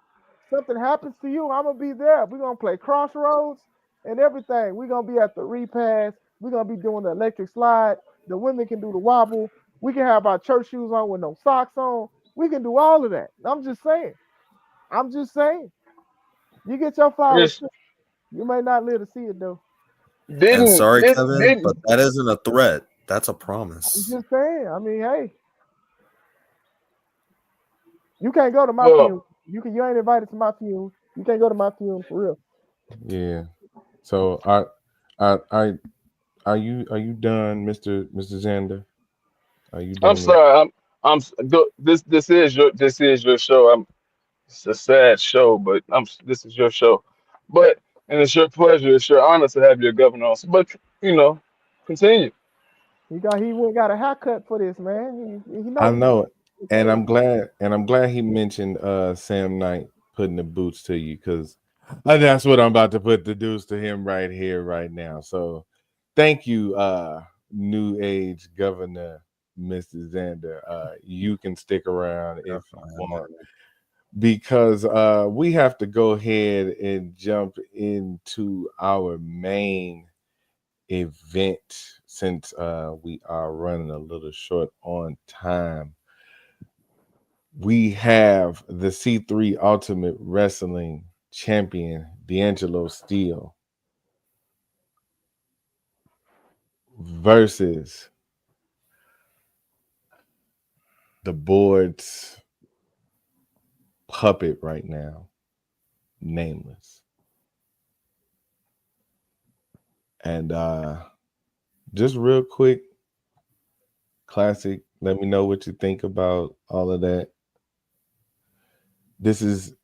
something happens to you, I'm gonna be there. We're gonna play crossroads and everything. We're gonna be at the repass. We're gonna be doing the electric slide. The women can do the wobble. We can have our church shoes on with no socks on. We can do all of that. I'm just saying. I'm just saying. You get your flowers Chris too. You may not live to see it though. And didn't sorry, did Kevin, but didn't that isn't a threat. That's a I'm promise. just saying. I mean, hey, you can't go to my well funeral. You ain't invited to my funeral. You can't go to my funeral for real. Yeah. So I are you done, Mr. Zander? Are you I'm done with sorry. This is your show. It's a sad show, but this is your show. But and it's your pleasure. It's your honor to have your governor on. But continue. He went got a haircut for this, man. He I knows. know, and Okay. I'm glad he mentioned Sam Knight putting the boots to you because that's what I'm about to put the deuce to him right here, right now. So thank you, new age governor, Mr. Zander. You can stick around if you want Definitely. because we have to go ahead and jump into our main event since we are running a little short on time. We have the C3 Ultimate Wrestling Champion D'Angelo Steele versus the board's puppet right now, Nameless. And just real quick, classic, let me know what you think about all of that. This is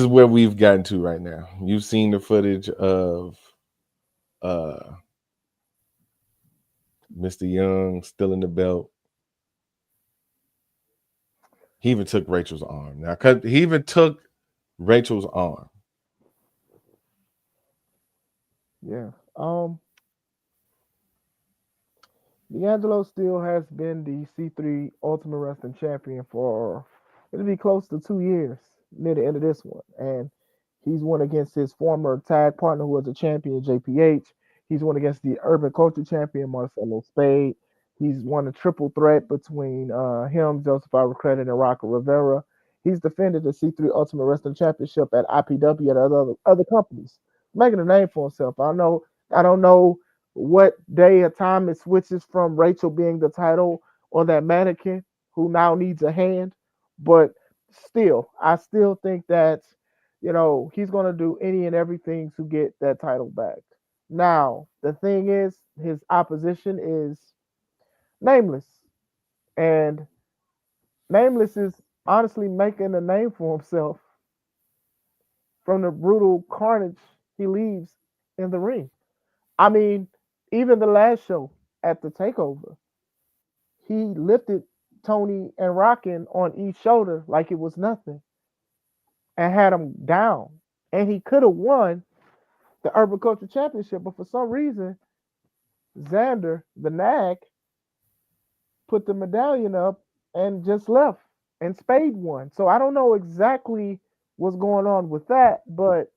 where we've gotten to right now. You've seen the footage of uh Mr. Young still in the belt. He even took Rachel's arm. Now, he even took Rachel's arm. Yeah. D'Angelo still has been the C3 Ultimate Wrestling Champion for it'll be close to 2 years near the end of this one. And he's won against his former tag partner who was a champion, JPH. He's won against the Urban Culture Champion, Marcelo Spade. He's won a triple threat between him, Joseph Credit, and Rocco Rivera. He's defended the C3 Ultimate Wrestling Championship at IPW and other companies, making a name for himself. I don't know what day or time it switches from Rachel being the title or that mannequin who now needs a hand. But still, I still think that, he's going to do any and everything to get that title back. Now, the thing is, his opposition is Nameless. And Nameless is honestly making a name for himself from the brutal carnage he leaves in the ring. I mean, even the last show at the takeover, he lifted Tony and Rockin on each shoulder like it was nothing and had him down. And he could have won the Urban Culture Championship, but for some reason, Xander, the nag, put the medallion up and just left. And Spade won. So I don't know exactly what's going on with that, but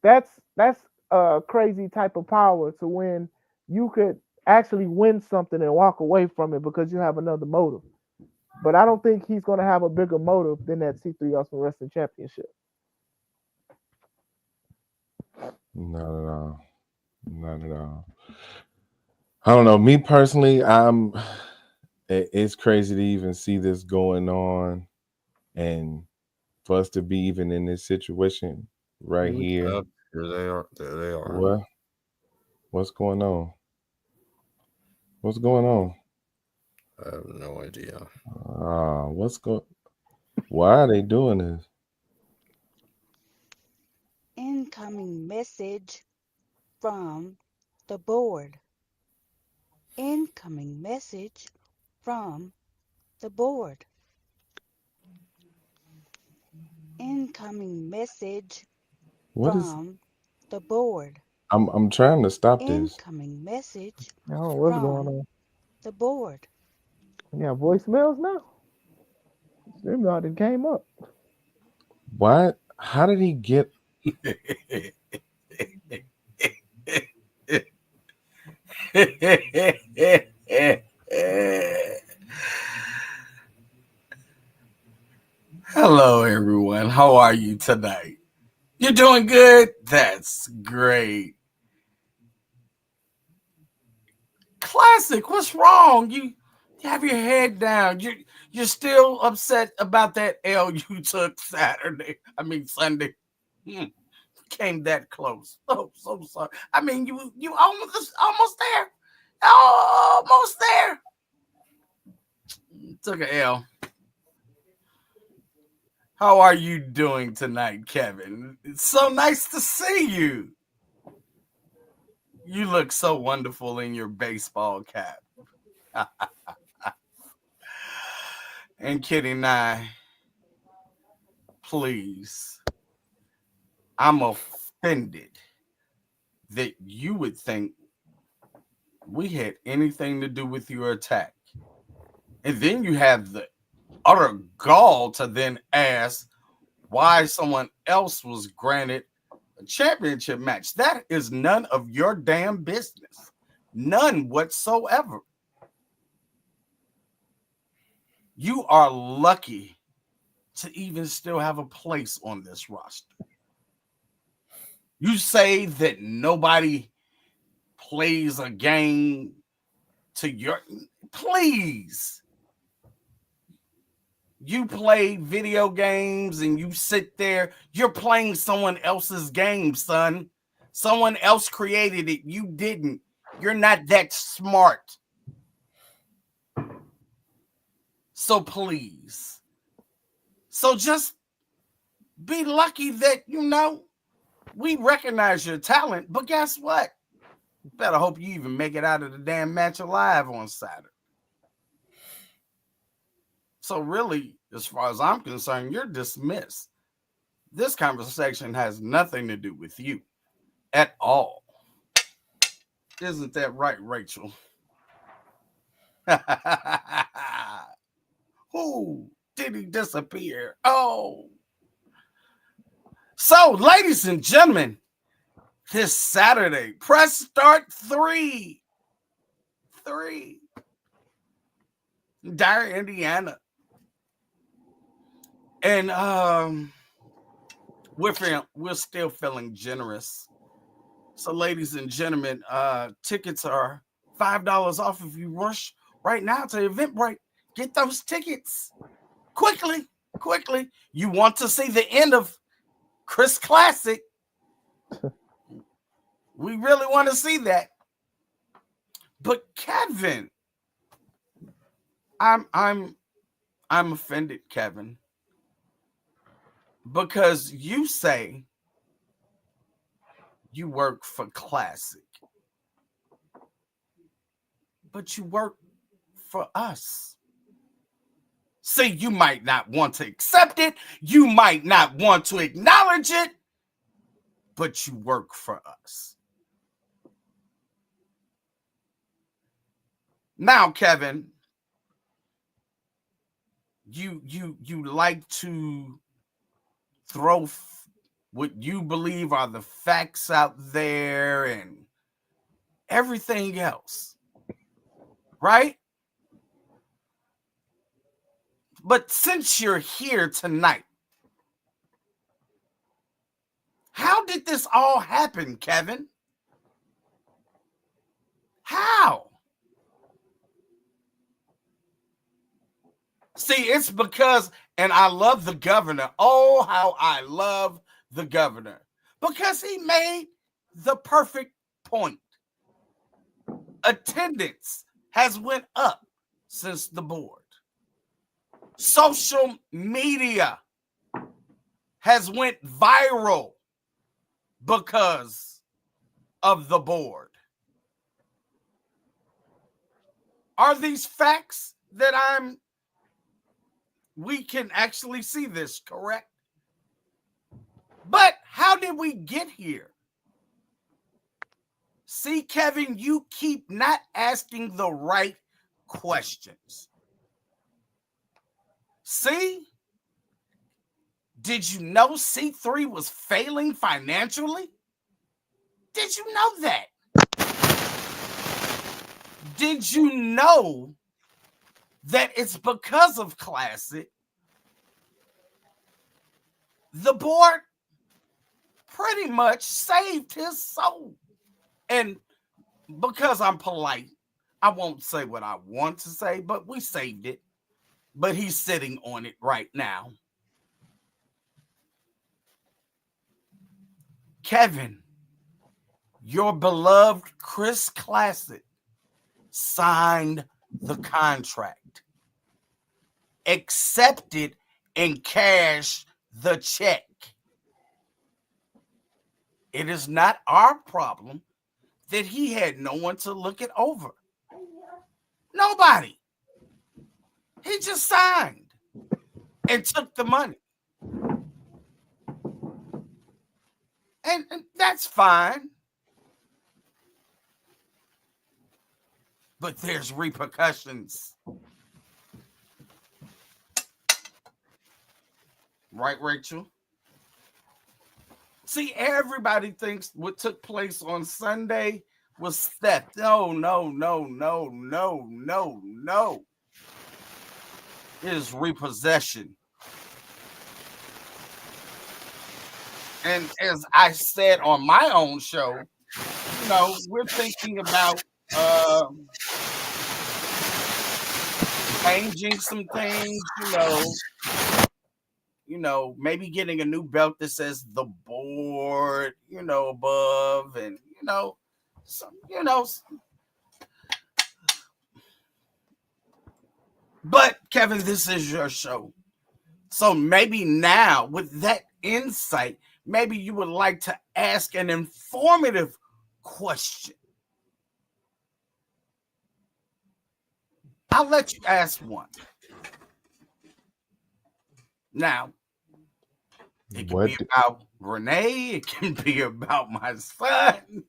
that's a crazy type of power to win. You could actually win something and walk away from it because you have another motive. But I don't think he's going to have a bigger motive than that C3 Ultimate Wrestling Championship. Not at all. Not at all. I don't know. Me personally, it's crazy to even see this going on and for us to be even in this situation right here. Yep, here they are. There they are. What's going on? What's going on? I have no idea. Why are they doing this? Incoming message from the board. Incoming message from the board. Incoming message What is from the board. I'm trying to stop this. Incoming message I don't know what's going from on. the board. Yeah, voicemails now. Them y'all done came up. Why? How did he get? Hello, everyone. How are you tonight? You're doing good? That's great. Classic, what's wrong? You have your head down. You're still upset about that L you took Sunday. Came that close. Oh, so sorry. I mean, you almost there. Almost there. Took an L. How are you doing tonight, Kevin? It's so nice to see you. You look so wonderful in your baseball cap. And Kitty and I, please, I'm offended that you would think we had anything to do with your attack. And then you have the utter gall to then ask why someone else was granted a championship match. That is none of your damn business. None whatsoever. You are lucky to even still have a place on this roster. You say that nobody plays a game to your... Please. You play video games and you sit there. You're playing someone else's game, son. Someone else created it. You didn't. You're not that smart. So please. So just be lucky that, we recognize your talent. But guess what? Better hope you even make it out of the damn match alive on Saturday. So really, as far as I'm concerned, you're dismissed. This conversation has nothing to do with you at all. Isn't that right, Rachel? Who did he disappear? Oh. So, ladies and gentlemen, this Saturday, press start 3. Dyer, Indiana. And we're still feeling generous. So, ladies and gentlemen, tickets are $5 off if you rush right now to Eventbrite. Get those tickets quickly. You want to see the end of Chris Classic? We really want to see that. But Kevin, I'm offended, Kevin, because you say you work for Classic, but you work for us. See, you might not want to accept it, you might not want to acknowledge it, but you work for us. Now, Kevin, you like to throw what you believe are the facts out there and everything else, right? But since you're here tonight, how did this all happen, Kevin? How? See, it's because, and I love the governor. Oh, how I love the governor. Because he made the perfect point. Attendance has went up since the board. Social media has went viral because of the board. Are these facts that we can actually see this, correct? But how did we get here? See, Kevin, you keep not asking the right questions. See? Did you know C3 was failing financially? Did you know that? Did you know that it's because of Classic the board pretty much saved his soul? And because I'm polite, I won't say what I want to say, but we saved it. But he's sitting on it right now. Kevin, your beloved Chris Classic signed the contract, accepted and cashed the check. It is not our problem that he had no one to look it over. Nobody. He just signed and took the money. And that's fine. But there's repercussions. Right, Rachel? See, everybody thinks what took place on Sunday was theft. No. It is repossession. And as I said on my own show, we're thinking about changing some things, maybe getting a new belt that says the board, above, and But Kevin, this is your show. So maybe now with that insight, maybe you would like to ask an informative question. I'll let you ask one. Now, it can What? be about Renee. It can be about my son.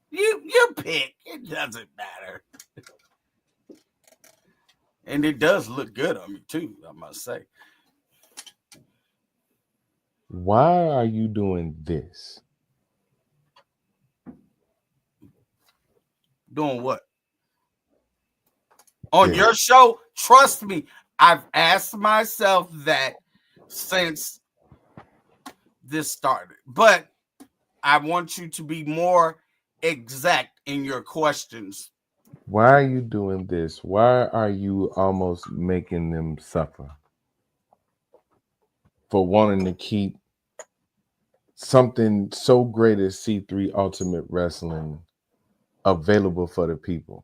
You pick. It doesn't matter. And it does look good on me too, I must say. Why are you doing this? Doing what? On This. your show, trust me, I've asked myself that since this started. But I want you to be more exact in your questions. Why are you doing this? Why are you almost making them suffer for wanting to keep something so great as C3 Ultimate Wrestling available for the people?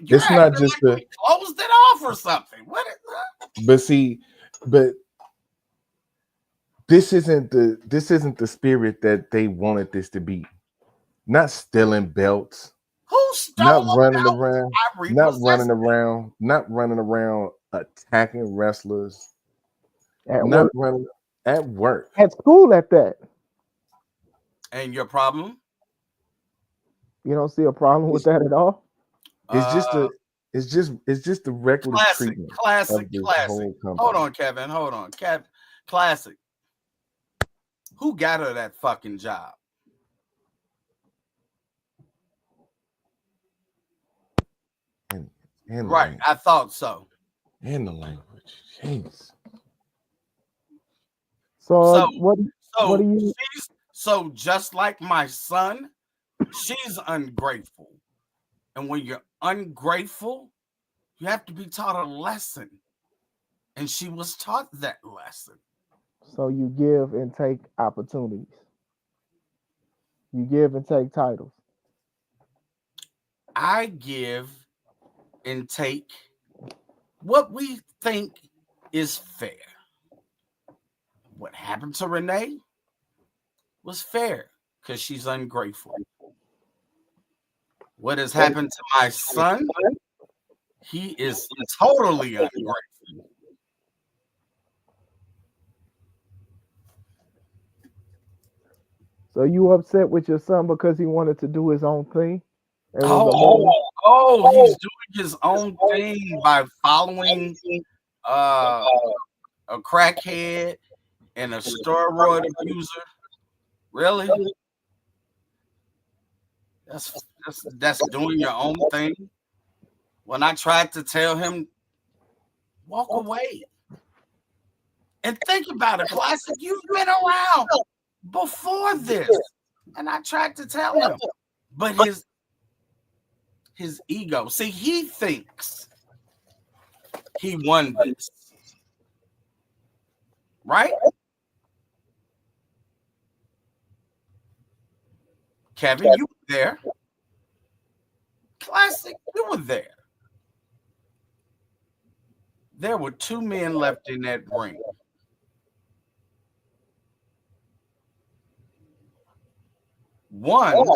You're It's not acting just like we closed it off or something. What is that? but see, but this isn't the spirit that they wanted this to be. Not stealing belts, Who not stole a running belt? around, I repossessed not running around attacking wrestlers, At not work, running at work. at school, at that. And your problem? You don't see a problem with that at all? It's Uh, just the regular treatment classic. of this whole company. Hold on, Kevin. Classic. Who got her that fucking job? And right, language. I thought so. And the language. Jeez. So what do you? So just like my son, she's ungrateful. And when you're ungrateful, you have to be taught a lesson. And she was taught that lesson. So you give and take opportunities. You give and take titles. I give and take what we think is fair. What happened to Renee was fair because she's ungrateful. What has happened to my son? He is totally ungrateful. So you upset with your son because he wanted to do his own thing? He's doing his own thing by following a crackhead and a steroid abuser. Really? That's doing your own thing. When I tried to tell him, walk away. And think about it, Classic, you've been around before this. And I tried to tell him. But his ego, see, he thinks he won this. Right? Kevin, you were there. Classic, you were there. There were two men left in that ring. One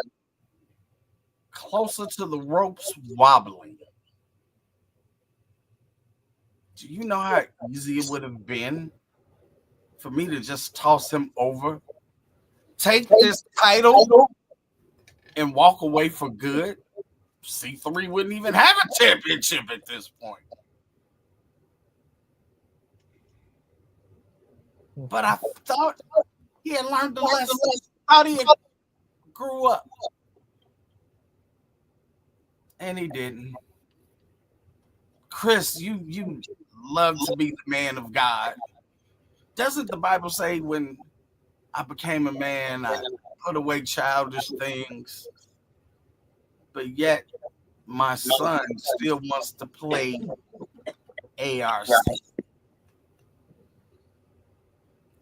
closer to the ropes, wobbling. Do you know how easy it would have been for me to just toss him over, take this title, and walk away for good? C3 wouldn't even have a championship at this point. But I thought he had learned the lesson. I thought he had grew up. And he didn't. Chris, you love to be the man of God. Doesn't the Bible say when I became a man, I put away childish things? But yet my son still wants to play ARC.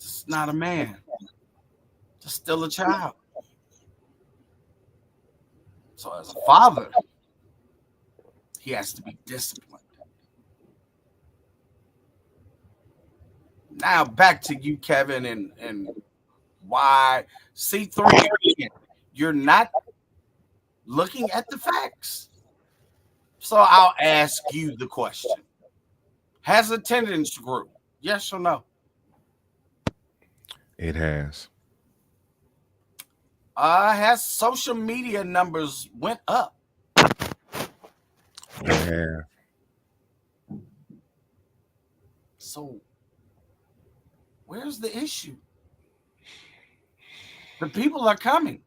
Just not a man. Just still a child. So as a father, he has to be disciplined. Now back to you, Kevin, and why C3 again. You're not looking at the facts. So I'll ask you the question. Has attendance grew? Yes or no? It has. Has social media numbers went up? It has. So where's the issue? The people are coming.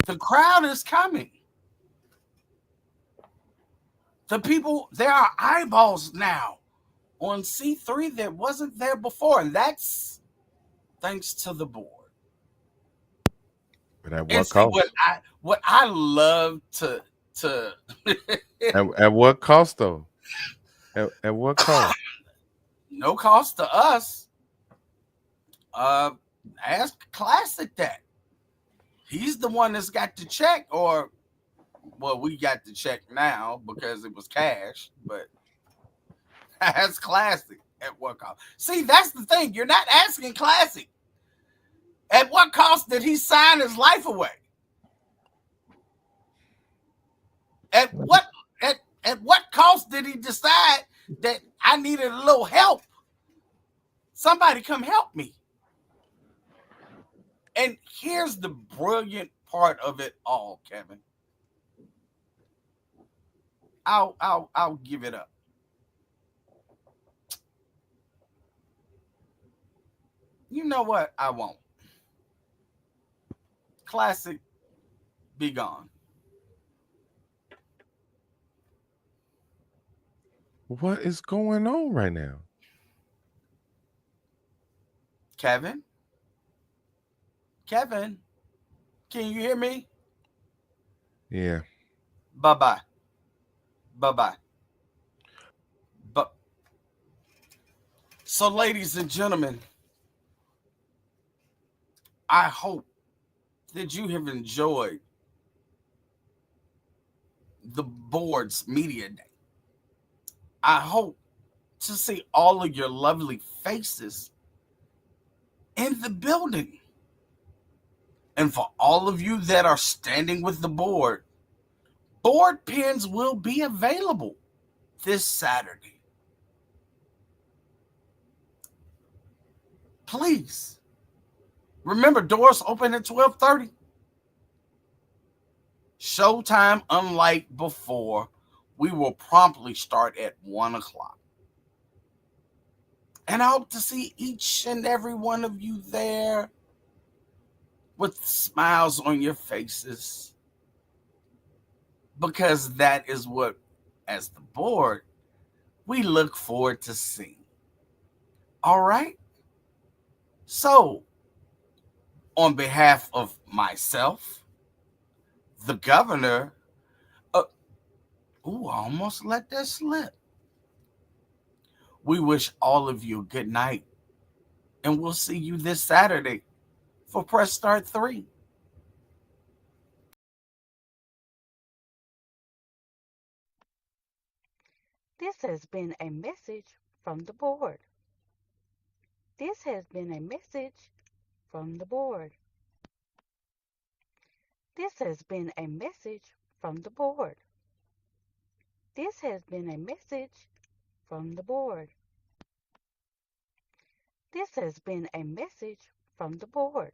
The crowd is coming. The people, there are eyeballs now on C3 that wasn't there before, and that's thanks to the board. But at And what see cost? what I love to At what cost though? At what cost? no cost to us. Uh, ask Classic that. He's the one that's got the check, or well, we got the check now because it was cash, but that's Classic. At what cost? See, that's the thing. You're not asking Classic. At what cost did he sign his life away? At what at what cost did he decide that I needed a little help? Somebody come help me. And here's the brilliant part of it all, Kevin. I'll give it up. You know what? I won't. Classic, be gone. What is going on right now? Kevin? Kevin, can you hear me? Yeah. Bye-bye. Bye-bye. But so, ladies and gentlemen, I hope that you have enjoyed the board's media day. I hope to see all of your lovely faces in the building. And for all of you that are standing with the board pins will be available this Saturday. Please remember, doors open at 12:30. Showtime, unlike before, we will promptly start at 1 o'clock. And I hope to see each and every one of you there with smiles on your faces, because that is what, as the board, we look forward to seeing. All right? So, on behalf of myself, the governor, I almost let that slip. We wish all of you a good night, and we'll see you this Saturday for Press Start 3. This has been a message from the board. This has been a message from the board. This has been a message from the board. This has been a message from the board. This has been a message from the board.